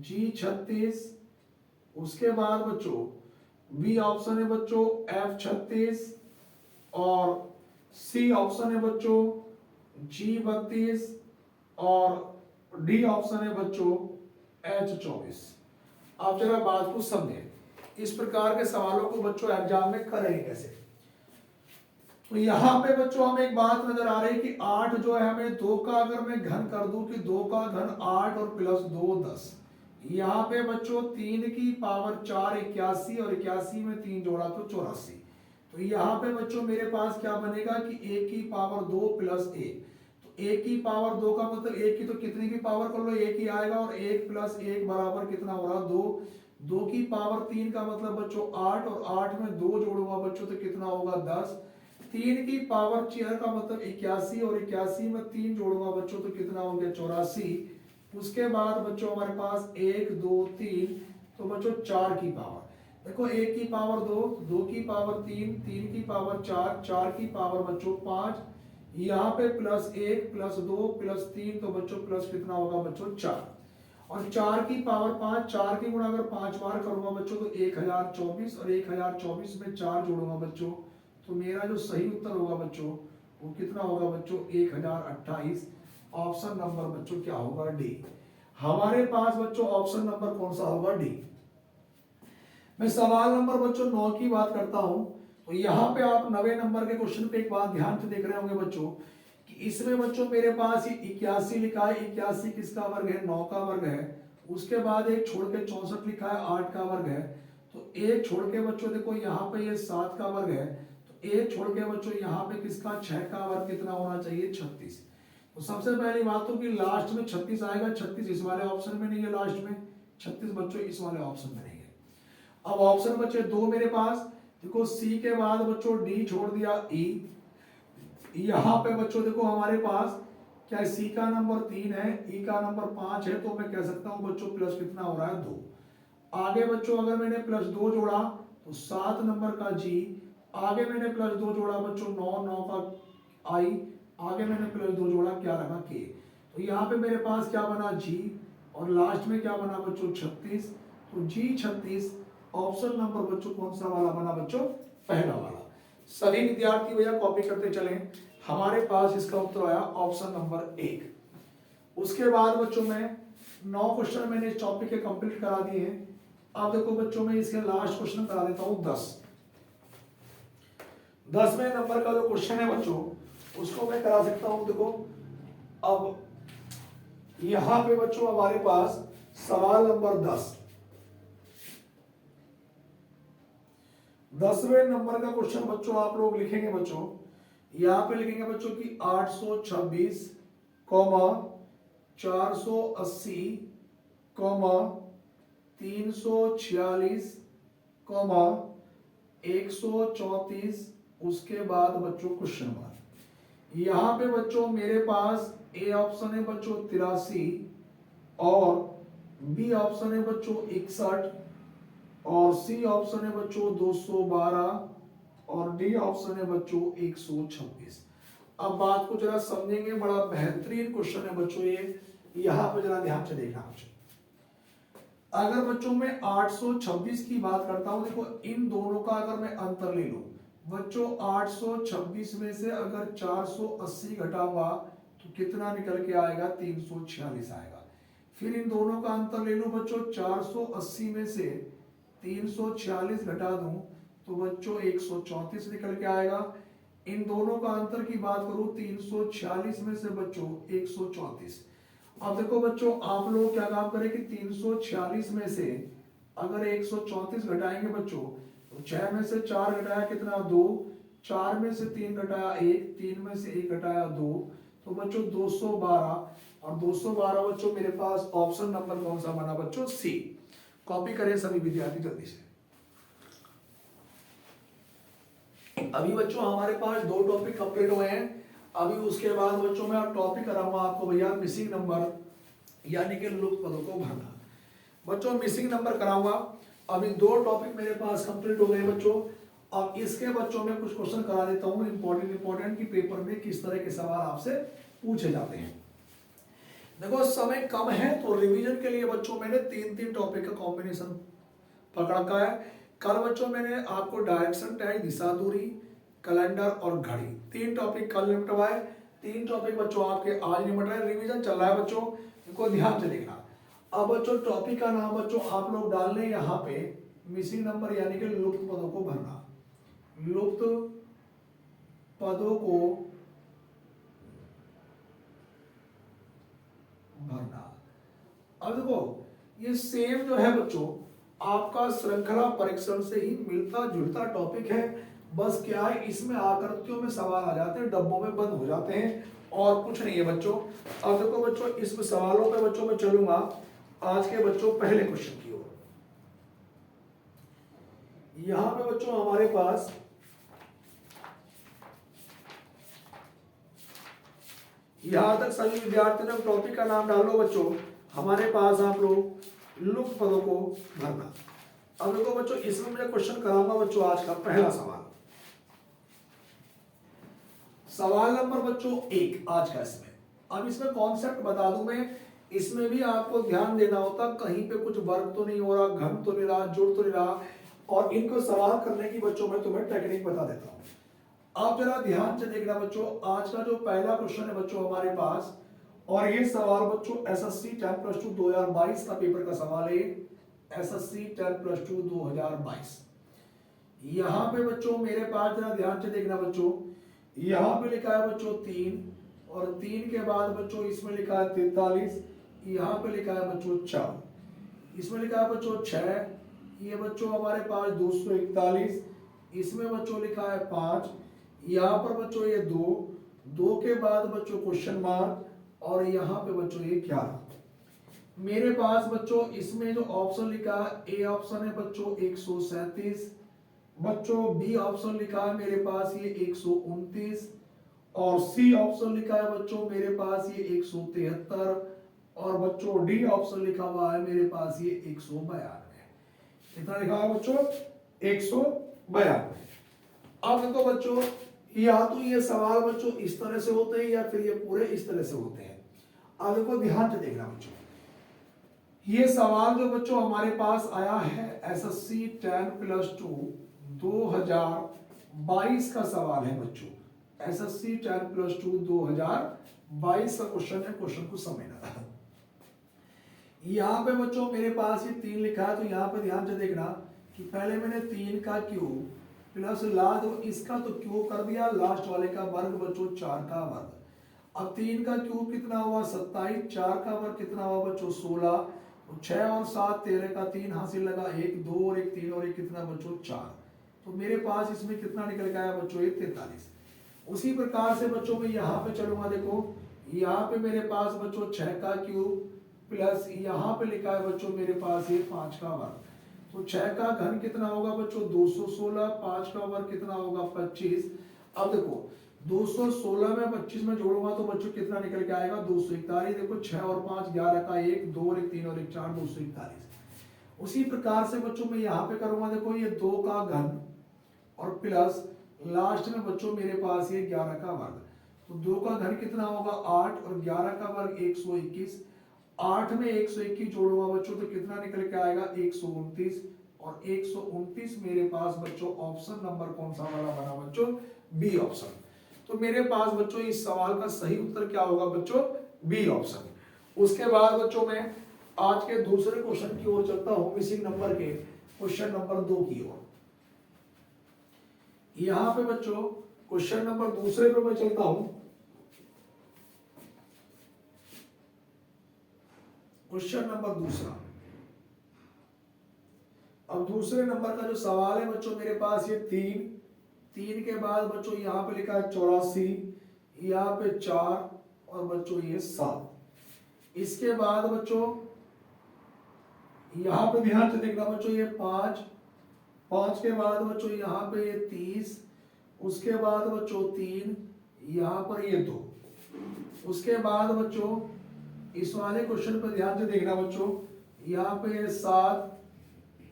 G36, उसके बाद बच्चों बी ऑप्शन है बच्चों F36, और सी ऑप्शन है बच्चों G32, और डी ऑप्शन है बच्चों H24। आप जरा बात को समझें, इस प्रकार के सवालों को बच्चों एग्जाम में करेंगे कैसे। तो यहां पे बच्चों हमें एक बात नजर आ रही कि 8 जो है हमें 2 का अगर मैं घन कर दूं कि 2 का घन 8 और प्लस 2 10, यहाँ पे बच्चों 3 की पावर 4 81, और 81 में 3 जोड़ा तो 84। तो यहाँ पे बच्चों मेरे पास क्या बनेगा कि 1 की पावर 2 प्लस 1, तो 1 की पावर 2 का मतलब 1 की तो कितनी की पावर कर लो 1 ही आएगा, और 1 प्लस 1 बराबर कितना हो रहा 2, 2 की पावर 3 का मतलब बच्चों 8, और 8 में 2 जोड़ूंगा बच्चों तो कितना होगा 10, 3 की पावर 4 का मतलब 81, और 81 में 3 जोड़ूंगा बच्चों तो कितना हो गया 84। उसके बाद बच्चों हमारे पास 1 2 3, तो बच्चों 4 की पावर, देखो 1 की पावर 2, 2 की पावर 3, 3 की पावर 4, 4 की पावर बच्चों 5, यहाँ पे +1 +2 +3, तो बच्चों प्लस कितना होगा बच्चों 4। और 4 की पावर 5, 4 की गुणा अगर 5 बार करूंगा बच्चों तो 1024, और 1024 में 4 जोड़ूंगा बच्चों, तो मेरा जो सही उत्तर होगा बच्चों वो कितना होगा बच्चों 1028। ऑप्शन नंबर बच्चों क्या होगा डी। हमारे पास बच्चों ऑप्शन नंबर कौन सा होगा डी। मैं सवाल नंबर बच्चों 9 की बात करता हूं, तो यहाँ पे आप 9वें नंबर के क्वेश्चन पे एक बात ध्यान से देख रहे होंगे बच्चों कि इसमें बच्चों मेरे पास 81 लिखा है, 81 किसका वर्ग है 9 का वर्ग है। उसके बाद एक छोड़ के 64 लिखा है 8 का वर्ग है। तो एक छोड़ के बच्चों देखो यहाँ पे ये 7 का वर्ग है, तो एक छोड़ के बच्चों यहाँ पे किसका 6 का वर्ग कितना होना चाहिए 36। तो सबसे पहली बात तो कि लास्ट में 36 आएगा, 36 इस वाले ऑप्शन में नहीं है, लास्ट में 36 बच्चों इस वाले ऑप्शन में नहीं है। अब ऑप्शन बचे दो मेरे पास, देखो सी के बाद बच्चों डी छोड़ दिया ई, यहाँ पे बच्चों देखो हमारे पास क्या है सी का नंबर 3 है, ई का नंबर 5 है, तो मैं कह सकता हूं बच्चों प्लस कितना हो रहा है 2। आगे बच्चों अगर मैंने +2 जोड़ा तो 7 नंबर का जी, आगे मैंने +2 जोड़ा बच्चों 9 का आई, आगे मैंने +2 जोड़ा क्या रखा के। तो यहाँ पे मेरे पास क्या बना जी, और लास्ट में क्या बना बच्चों 36। तो जी 36 ऑप्शन नंबर बच्चों कौन सा वाला बना बच्चों पहला वाला। सभी विद्यार्थी भैया कॉपी करते चले, हमारे पास इसका उत्तर आया ऑप्शन नंबर 1। उसके बाद बच्चों में 9 क्वेश्चन मैंने इस टॉपिक के कंप्लीट करा दिए हैं। अब देखो बच्चों में इसके लास्ट क्वेश्चन करा देता हूं 10वें नंबर का जो क्वेश्चन है बच्चों उसको मैं करा सकता हूं। देखो अब यहां पे बच्चों हमारे पास सवाल नंबर 10वें नंबर का क्वेश्चन बच्चों आप लोग लिखेंगे बच्चों, यहां पे लिखेंगे बच्चों की 826 480 346 134, उसके बाद बच्चों क्वेश्चन मार्क। यहां पे बच्चों मेरे पास ए ऑप्शन है बच्चों 83, और बी ऑप्शन है बच्चों 61, और सी ऑप्शन है बच्चों 212, और डी ऑप्शन है बच्चों 126। अब बात को जरा समझेंगे, बड़ा बेहतरीन क्वेश्चन है बच्चों ये, यहां पर जरा ध्यान से देखना बच्चों। अगर बच्चों में 826 की बात करता हूं, देखो इन दोनों का अगर मैं अंतर ले लूं बच्चों, 826 में से अगर 480 घटाऊंगा तो कितना निकल के आएगा 346 आएगा। फिर इन दोनों का अंतर ले लूं बच्चों, 480 में से 346 घटा दूं तो बच्चों 134 निकल के आएगा। इन दोनों का अंतर की बात करूं 346 में से बच्चों 134। अब देखो बच्चों आप लोग क्या काम करें कि 346 में से अगर 134 घटाएंगे बच्चं, तो 6 में से 4 घटाया कितना 2, 4 में से 3 घटाया 1, 3 में से 1 घटाया 2, तो बच्चों 212, और 212 बच्चों मेरे पास ऑप्शन नंबर कौन सा बना बच्चों सी। कॉपी करें सभी विद्यार्थी जल्दी से। अभी बच्चों हमारे पास 2 टॉपिक कंप्लीट हुए हैं। अभी उसके बाद बच्चों में टॉपिक कराऊंगा आपको भैया मिसिंग नंबर, यानी कि लुप्त पदों को भरना। बच्चों मिसिंग नंबर कराऊंगा। अभी 2 टॉपिक मेरे पास कंप्लीट हो गए बच्चों। अब इसके बच्चों में कुछ क्वेश्चन करा देता हूं इंपॉर्टेंट कि पेपर में किस तरह के सवाल आपसे पूछे जाते हैं। देखो समय कम है तो रिवीजन के लिए बच्चों मैंने 3 टॉपिक का कॉम्बिनेशन पकड़ रखा है। कल बच्चों मैंने आपको डायरेक्शन टाइम, दिशा दूरी, कैलेंडर और घड़ी 3 टॉपिक कल निपटवाए। 3 टॉपिक बच्चों आपके आज निपट रहे हैं। रिवीजन चल रहा है बच्चों, इनको ध्यान से देखना। अब बच्चों टॉपिक का नाम बच्चों आप लोग डाल लें यहाँ पे मिसिंग नंबर, यानी कि लुप्त पदों को भरना। लुप्त पदों को भरना। अब देखो ये सेम जो है बच्चों आपका श्रृंखला परीक्षण से ही मिलता जुलता टॉपिक है। बस क्या है इसमें आकृतियों में सवाल आ जाते हैं, डब्बों में बंद हो जाते हैं, और कुछ नहीं है बच्चों। अब देखो बच्चों इस सवालों पे बच्चों में चलूंगा आज के बच्चों पहले क्वेश्चन की ओर। यहां पे बच्चों हमारे पास यहां तक सभी विद्यार्थियों ने टॉपिक का नाम डालो बच्चों। हमारे पास आप लोग लुप्त पदों को भरना। अब देखो बच्चों, इसमें मैं क्वेश्चन कराऊंगा बच्चों आज का पहला सवाल। सवाल नंबर बच्चों 1 आज का इसमें। अब इसमें कॉन्सेप्ट बता दूं मैं, इसमें भी आपको ध्यान देना होता, कहीं पे कुछ वर्क तो नहीं हो रहा, घन तो नहीं रहा, जुड़ तो नहीं रहा, और इनको सवाल करने की बच्चों मैं तुम्हें टेक्निक बता देता हूं। आप जरा ध्यान से देखना बच्चों, आज का जो पहला क्वेश्चन है बच्चों हमारे पास, और ये सवाल बच्चों एसएससी 10+2 2022 का पेपर का सवाल है। एसएससी 10+2 2022। यहां पे बच्चों मेरे पास जरा ध्यान से देखना बच्चों, यहां पे लिखा है बच्चों 3, और 3 के बाद बच्चों इसमें लिखा है 43, यहां पे लिखा है बच्चों 4, इसमें लिखा है बच्चों 6, ये बच्चों हमारे पास 241, इसमें बच्चों लिखा है 5, यहाँ पर बच्चों ये 2 के बाद बच्चों क्वेश्चन मार्क, और यहाँ पे बच्चों ये 11। मेरे पास बच्चों इसमें जो ऑप्शन लिखा है, ए ऑप्शन है बच्चों 137, बच्चों बी ऑप्शन लिखा है मेरे पास ये 129, और सी ऑप्शन लिखा है बच्चों मेरे पास ये 173, और बच्चों डी ऑप्शन लिखा हुआ है मेरे पास ये 192। कितना लिखा है बच्चों? 192। अब देखो बच्चों, या तो ये सवाल बच्चों इस तरह से होते हैं, या फिर ये पूरे इस तरह से होते हैं। अब देखो ध्यान से देखना बच्चों, ये सवाल जो बच्चों हमारे पास आया है एसएससी 10+2 2022 का सवाल है बच्चों। एसएससी 10+2 2022 का क्वेश्चन है, क्वेश्चन को समझना। यहाँ पे बच्चों मेरे पास ये 3 लिखा है, तो यहाँ पे ध्यान से देखना कि पहले मैंने 3 का क्यूब प्लस लास्ट इसका तो क्यूब कर दिया, लास्ट वाले का वर्ग बच्चों 4 का वर्ग। अब 3 का क्यूब कितना हुआ 27, 4 का वर्ग कितना हुआ बच्चों 16, 6 और 7 13 का 3 हासिल लगा, 1 2 और 1 3 और 1 कितना बच्चों 4। तो मेरे पास इसमें कितना निकल के आया बच्चों ये 43। उसी प्रकार से बच्चों मैं यहाँ पे चलूंगा, देखो यहाँ पे मेरे पास बच्चों 6 का क्यूब प्लस यहाँ पे लिखा है बच्चों मेरे पास ये 5 का वर्ग। तो 6 का घन कितना होगा बच्चों 216, 5 का वर्ग कितना होगा 25। अब देखो 216 में 25 में जोड़ूंगा तो बच्चों कितना निकल के आएगा 241। देखो 6 और 5 11 का 1 2 और 1 3 और 1 4 241। उसी प्रकार से बच्चों मैं यहाँ पे करूंगा, देखो ये 2 का घन और प्लस लास्ट में बच्चों मेरे पास ये 11 का वर्ग। तो 2 का घन कितना होगा 8 और 11 का वर्ग 121। 8 में 121 जोड़ूंगा बच्चों तो कितना निकल के आएगा 129, और 129 मेरे पास बच्चों ऑप्शन नंबर कौन सा वाला बना बच्चों बी ऑप्शन। तो मेरे पास बच्चों इस सवाल का सही उत्तर क्या होगा बच्चों बी ऑप्शन। उसके बाद बच्चों मैं आज के दूसरे क्वेश्चन की ओर चलता हूं, मिसिंग नंबर के क्वेश्चन नंबर 2 की ओर। यहां पे बच्चों क्वेश्चन नंबर दूसरे पे मैं चलता हूं। क्वेश्चन नंबर दूसरा, अब दूसरे नंबर का जो सवाल है बच्चों मेरे पास ये 3 के बाद बच्चों यहाँ पे लिखा है 84, यहाँ पे 4 और बच्चों ये 7। इसके बाद बच्चों यहाँ पे ध्यान से देखना बच्चों ये 5 के बाद बच्चों यहाँ पे ये 30, उसके बाद बच्चों 3, यहाँ पर ये 2। उसके बाद बच्चों इस वाले क्वेश्चन पर ध्यान से देखना बच्चों, यहाँ पे ये 7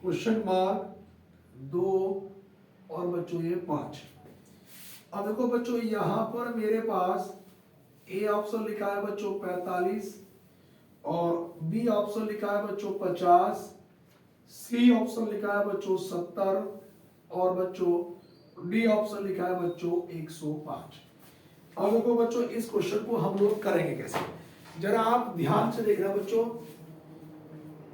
क्वेश्चन मार्क 2 और बच्चों ये 5। अब देखो बच्चों यहाँ पर मेरे पास ए ऑप्शन लिखा है बच्चों 45, और बी ऑप्शन लिखा है बच्चों 50, सी ऑप्शन लिखा है बच्चों 70, और बच्चों डी ऑप्शन लिखा है बच्चों 105। अब देखो बच्चों इस क्वेश्चन को हम लोग करेंगे कैसे, जरा आप ध्यान से देखना बच्चों।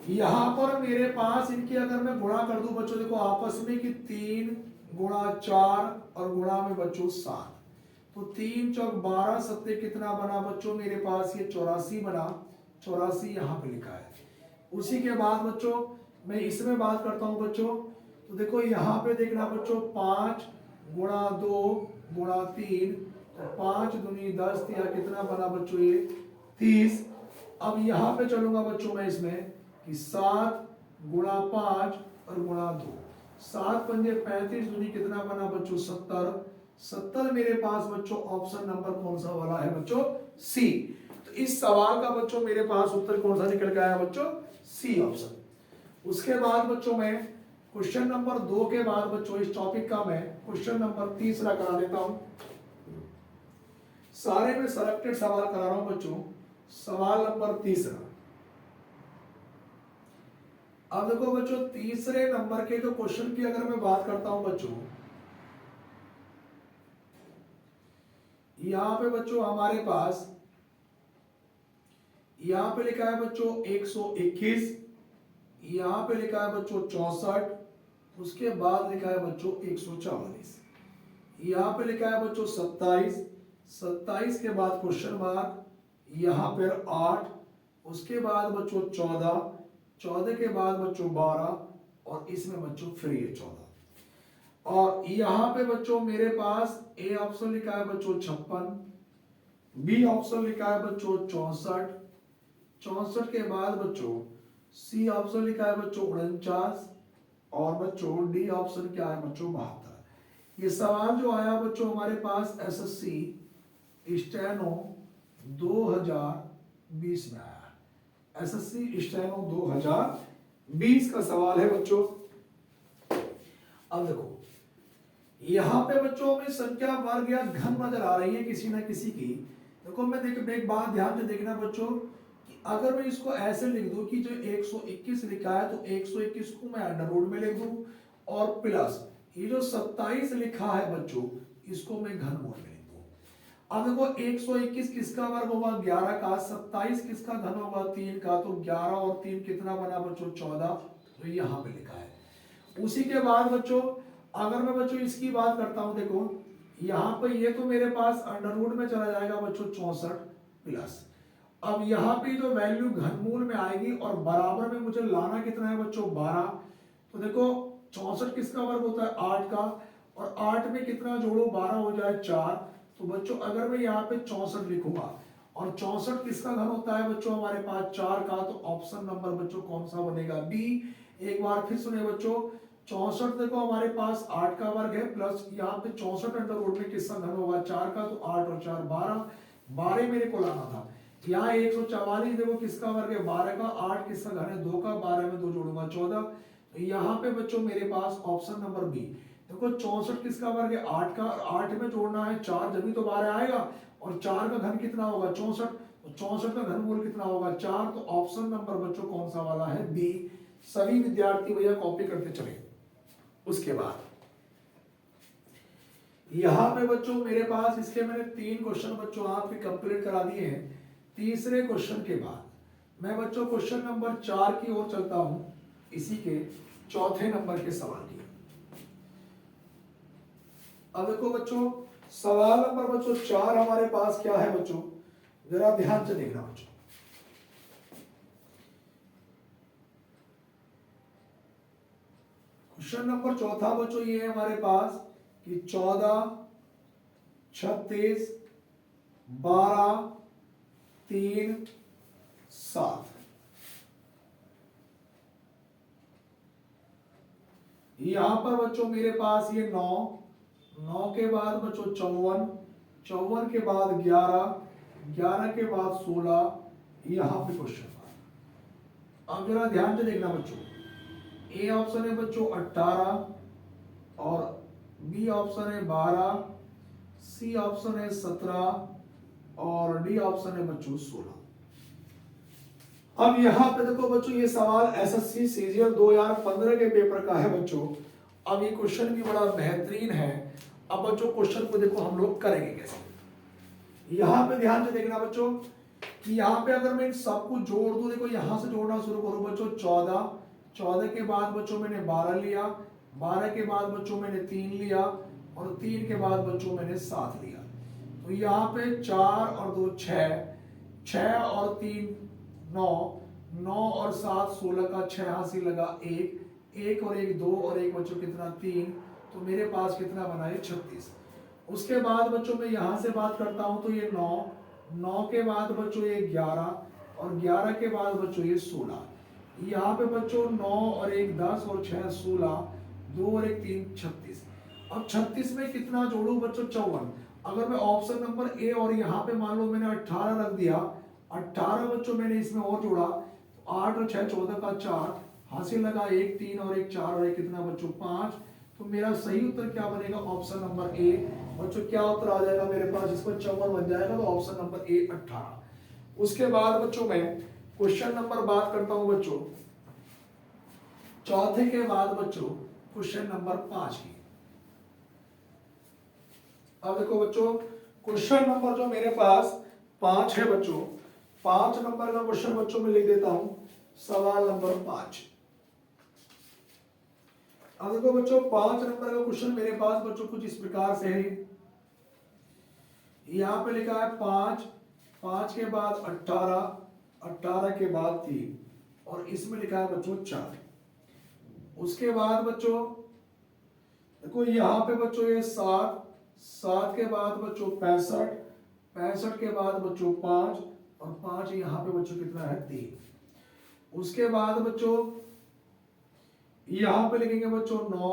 यहां पर मेरे पास इनकी अगर मैं गुणा कर दूं बच्चों, देखो आपस में कि 3 गुणा 4 और गुणा में बच्चों 7, तो 3 चौक 12 सत्ते कितना बना बच्चों मेरे पास ये 84 बना। 84 यहाँ पे लिखा है। उसी के बाद बच्चों मैं इसमें बात करता हूँ बच्चों, तो देखो यहाँ पे देखना बच्चों 5 गुणा 2 गुणा 3, तो 5 दूनी 10 या कितना बना बच्चों ये 30। अब यहाँ पे चलूंगा बच्चों मैं इसमें कि 7 गुणा 5 और गुणा 2, 7 पंजे 35 दूनी कितना बना बच्चों 70। 70 मेरे पास बच्चों ऑप्शन नंबर कौन सा वाला है बच्चों सी। तो इस सवाल का बच्चों मेरे पास उत्तर कौन सा निकल के आया बच्चों सी ऑप्शन। उसके बाद बच्चों मैं क्वेश्चन नंबर 2 के बाद बच्चों इस टॉपिक का मैं क्वेश्चन नंबर 3 करा देता हूं। सारे में सेलेक्टेड सवाल करा रहा हूं बच्चों। सवाल नंबर 3। अब देखो बच्चों, तीसरे नंबर के जो क्वेश्चन की अगर मैं बात करता हूं बच्चों, यहां पे बच्चों हमारे पास यहां पे लिखा है बच्चों 121, यहां पे लिखा है बच्चों 64, उसके बाद लिखा है बच्चों 144, यहां पे लिखा है बच्चों 27, 27 के बाद क्वेश्चन मार्क, यहां पर 8, उसके बाद बच्चों 14, 14 के बाद बच्चों 12 और इसमें बच्चों फ्री है 14। और यहां पे बच्चों मेरे पास ए ऑप्शन लिखा है बच्चों 56, बी ऑप्शन लिखा है बच्चों 64, 64 के बाद बच्चों सी ऑप्शन लिखा है बच्चों 49 और बच्चों डी ऑप्शन क्या है बच्चों 72। ये सवाल जो आया बच्चों हमारे पास एसएससी स्टेनो 2020 में आया। एसएससी स्टेनो 2020 का सवाल है बच्चों। अब देखो यहां पे बच्चों में संख्या वर्ग या घन नजर आ रही है किसी ना किसी की। देखो मैं एक बात ध्यान से देखना बच्चों, कि अगर मैं इसको ऐसे लिख दूं कि जो 121 लिखा है तो 121 को मैं अंडर रूट में लिख दूं और प्लस ये जो 27 लिखा है बच्चों इसको मैं घनमूल में लिख दूं। अब देखो 121 किसका वर्ग होगा 11 का, 27 किसका घन होगा 3 का, तो 11 और 3 कितना बना बच्चों 14, तो यहां पे लिखा है। उसी के बाद बच्चों अगर मैं बच्चों इसकी बात करता हूं, देखो यहाँ पे ये तो मेरे पास अंडर रूट में चला जाएगा बच्चों 64 प्लस, अब यहाँ पे जो वैल्यू घनमूल में आएगी और बराबर में मुझे लाना कितना है बच्चों 12। तो देखो 64 किसका वर्ग होता है 8 का, और 8 में कितना जोड़ो 12 हो जाए 4। तो बच्चों अगर मैं यहाँ पे 64 लिखूंगा और 64 किसका घन होता है बच्चों हमारे पास 4 का, तो ऑप्शन नंबर बच्चों कौन सा बनेगा बी। एक बार फिर सुने बच्चों, 64 देखो हमारे पास 8 का वर्ग है प्लस यहाँ पे 64 अंडर रूट में किसका घन होगा 4 का, तो 8 और 4 12, 12 मेरे को लाना था। यहाँ 144 देखो किसका वर्ग है 12 का, 8 किसका घन है 2 का, 12 में 2 जोड़ूंगा 14। तो यहाँ पे बच्चों मेरे पास ऑप्शन नंबर बी। देखो 64 किसका वर्ग है 8 का, 8 में जोड़ना है 4 जब भी तो 12 आएगा, और 4 का घन कितना होगा 64, तो 64 का घनमूल कितना होगा 4। तो ऑप्शन नंबर बच्चों कौन सा वाला है बी। सभी विद्यार्थी भैया कॉपी करते चले। उसके बाद यहां पे बच्चों मेरे पास इसके मैंने 3 क्वेश्चन बच्चों आपके कंप्लीट करा दिए हैं। तीसरे क्वेश्चन के बाद मैं बच्चों क्वेश्चन नंबर 4 की ओर चलता हूं, इसी के चौथे नंबर के सवाल की। अब देखो बच्चों सवाल नंबर बच्चों 4 हमारे पास क्या है बच्चों, जरा ध्यान से देखना बच्चों। क्वेश्चन नंबर चौथा बच्चों ये है हमारे पास कि 14, 36, 12, 3, 7। यहां पर बच्चों मेरे पास ये 9, 9 के बाद बच्चों 54, 54 के बाद 11, 11 के बाद 16, यहां पे क्वेश्चन मार्क। अब जरा ध्यान से देखना बच्चों, ए ऑप्शन है बच्चों 18 और बी ऑप्शन है 12, सी ऑप्शन है 17 और डी ऑप्शन है बच्चों 16। अब यहां पे देखो बच्चों ये सवाल एसएससी सीजीएल 2015 के पेपर का है बच्चों। अब ये क्वेश्चन भी बड़ा बेहतरीन है। अब बच्चों क्वेश्चन को देखो हम लोग करेंगे कैसे। यहां पे ध्यान से देखना बच्चों कि यहां पे अगर मैं इन सबको जोड़ दूं, देखो यहां से जोड़ना शुरू करूं बच्चों 14, 14 के बाद बच्चों मैंने 12 लिया, 12 के बाद बच्चों मैंने 3 लिया और 3 के बाद बच्चों मैंने 7 लिया। तो यहाँ पे 4 और 2 6, 6 और 3 9, 9 और 7 16 का 6 हासिल लगा 1, 1 और 1 2 और 1 बच्चों कितना 3, तो मेरे पास कितना बना है 36। उसके बाद बच्चों मैं यहाँ से बात करता हूँ तो ये 9, 9 के बाद बच्चों ये 11 और 11 के बाद बच्चों ये 16। यहाँ पे बच्चों 9 और 1 10 और 6 16, 2 और 1 3 36। अब 36 में कितना जोड़ू बच्चों 54। अगर मैं ऑप्शन नंबर ए और यहाँ पे मान लो मैंने 18 रख दिया, 18 बच्चों मैंने इसमें और जोड़ा, 8 और 6 14 का 4 हासिल लगा 1 3 और 1 4 और 1 कितना बच्चों 5। तो मेरा सही उत्तर क्या बनेगा ऑप्शन नंबर ए। बच्चों क्या उत्तर आ जाएगा मेरे पास, इसको 54 बन जाएगा, तो ऑप्शन नंबर ए 18। उसके बाद बच्चों मैं क्वेश्चन नंबर बात करता हूं बच्चों चौथे के बाद बच्चों क्वेश्चन नंबर 5 की। अब देखो बच्चों क्वेश्चन नंबर जो मेरे पास 5 है बच्चों, 5 नंबर का क्वेश्चन बच्चों में लिख देता हूं, सवाल नंबर 5। अब देखो बच्चों 5 नंबर का क्वेश्चन मेरे पास बच्चों कुछ इस प्रकार से है। यहां पे लिखा है 5, 5 के बाद 18, 18 के बाद 3 और इसमें लिखा है बच्चों 4। उसके बाद बच्चों देखो यहाँ पे बच्चों ये 7, 7 के बाद बच्चों 65, 65 के बाद बच्चों 5 और 5 यहाँ पे बच्चों कितना है 3। उसके बाद बच्चों यहाँ पे लिखेंगे बच्चों 9,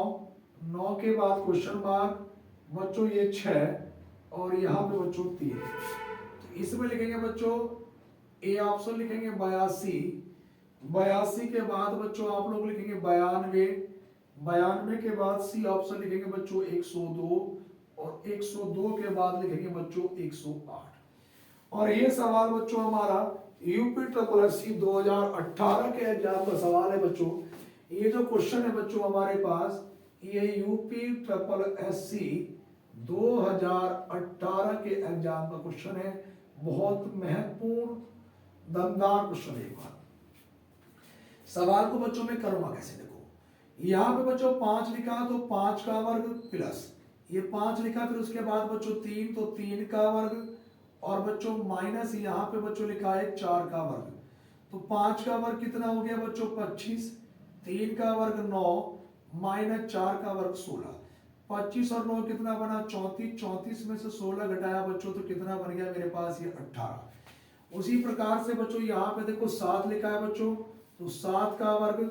9 के बाद क्वेश्चन मार्क बच्चों ये 6 और यहाँ पे बच्चों 3। तो इसमें लिखेंगे बच्चों ए ऑप्शन लिखेंगे 82, 82 के बाद बच्चों आप लोग लिखेंगे 92, 92 के बाद सी ऑप्शन लिखेंगे बच्चों 102 और 102 के बाद लिखेंगे बच्चों 108। और ये सवाल बच्चों हमारा यूपी ट्रिपल एससी 2018 के एग्जाम का सवाल है बच्चों। ये जो क्वेश्चन है बच्चों हमारे पास ये यूपी ट्रिपल एससी 2018 के एग्जाम का क्वेश्चन है। बहुत महत्वपूर्ण दमदार क्वेश्चन है। एक बार सवाल को बच्चों में करूंगा कैसे, देखो यहाँ पे बच्चों 5 लिखा तो 5 का वर्ग प्लस ये 5 लिखा, फिर उसके बाद बच्चों 3 तो 3 का वर्ग और बच्चों माइनस यहाँ पे बच्चों लिखा है 4 का वर्ग। तो 5 का वर्ग कितना हो गया बच्चों 25, 3 का वर्ग 9 माइनस 4 का वर्ग 16। 25 और 9 कितना बना 34, 34 में से 16 घटाया बच्चों तो कितना बन गया मेरे पास ये 18। उसी प्रकार से बच्चों यहाँ पे देखो 7 लिखा है बच्चों, तो 7 का वर्ग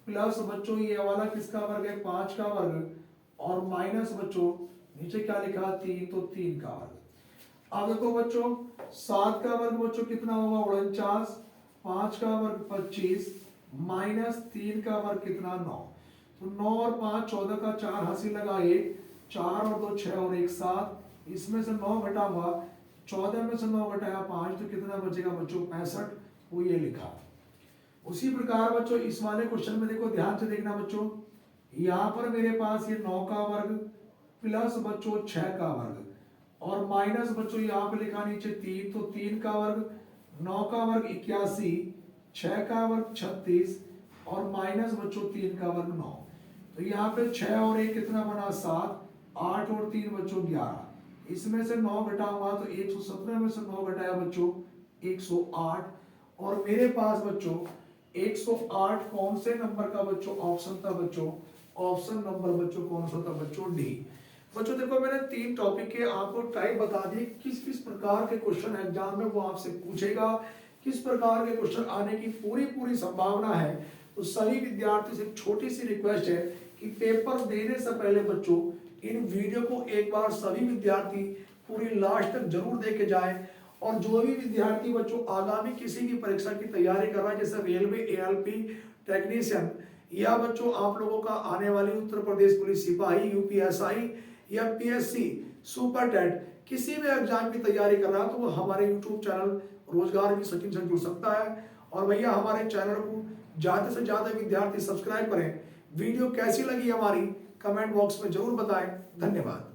प्लस बच्चों ये वाला किसका वर्ग है 5 का वर्ग और माइनस बच्चों नीचे क्या लिखा 3 तो 3 का वर्ग। अब देखो बच्चों 7 का वर्ग बच्चों कितना होगा 49, 5 का वर्ग 25 माइनस 3 का वर्ग कितना 9। तो 9 और 5 14 का 4 हासिल लगा 1, 4 और 2 6 और 1 7। इसमें से 9 घटाऊंगा 14 में से 9 घटाया 5 तो कितना बचेगा बच्चों 65, वो ये लिखा। उसी प्रकार बच्चों इस वाले क्वेश्चन में देखो ध्यान से देखना बच्चों, यहाँ पर मेरे पास ये 9 का वर्ग प्लस बच्चों 6 का वर्ग और माइनस बच्चों यहाँ पे लिखा नीचे 3 तो 3 का वर्ग, 9 का वर्ग 81, 6 का वर्ग 36 और माइनस बच्चों 3 का वर्ग 9। तो यहाँ पे 6 और 1 कितना बना 7, 8 और 3 बच्चों 11। इसमें से 9 घटाऊंगा तो 117 में से 9 घटाया बच्चों 108 और मेरे पास बच्चों 108 कौन से नंबर का बच्चों ऑप्शन था बच्चों, ऑप्शन नंबर बच्चों कौन सा था बच्चों डी। बच्चों देखो मैंने 3 टॉपिक के आपको टाइप बता दिए किस किस प्रकार के क्वेश्चन एग्जाम में वो आपसे पूछेगा, किस प्रकार के क्वेश्चन आने की पूरी संभावना है। तो सभी विद्यार्थी से छोटी सी रिक्वेस्ट है कि पेपर देने से पहले बच्चों इन वीडियो को एक बार सभी विद्यार्थी पूरी लास्ट तक जरूर देखे जाए। और जो भी विद्यार्थी बच्चों आगामी किसी भी परीक्षा की तैयारी कर रहा है जैसे रेलवे एएलपी टेक्नीशियन या बच्चों आप लोगों का आने वाली उत्तर प्रदेश पुलिस सिपाही यूपीएसआई या पीएससी सुपर टेट किसी भी एग्जाम की तैयारी कर रहा है तो वो हमारे यूट्यूब चैनल रोजगार भी सचिन से जुड़ सकता है। और भैया हमारे चैनल को ज्यादा से ज्यादा विद्यार्थी सब्सक्राइब करें। वीडियो कैसी लगी हमारी कमेंट बॉक्स में जरूर बताएं। धन्यवाद।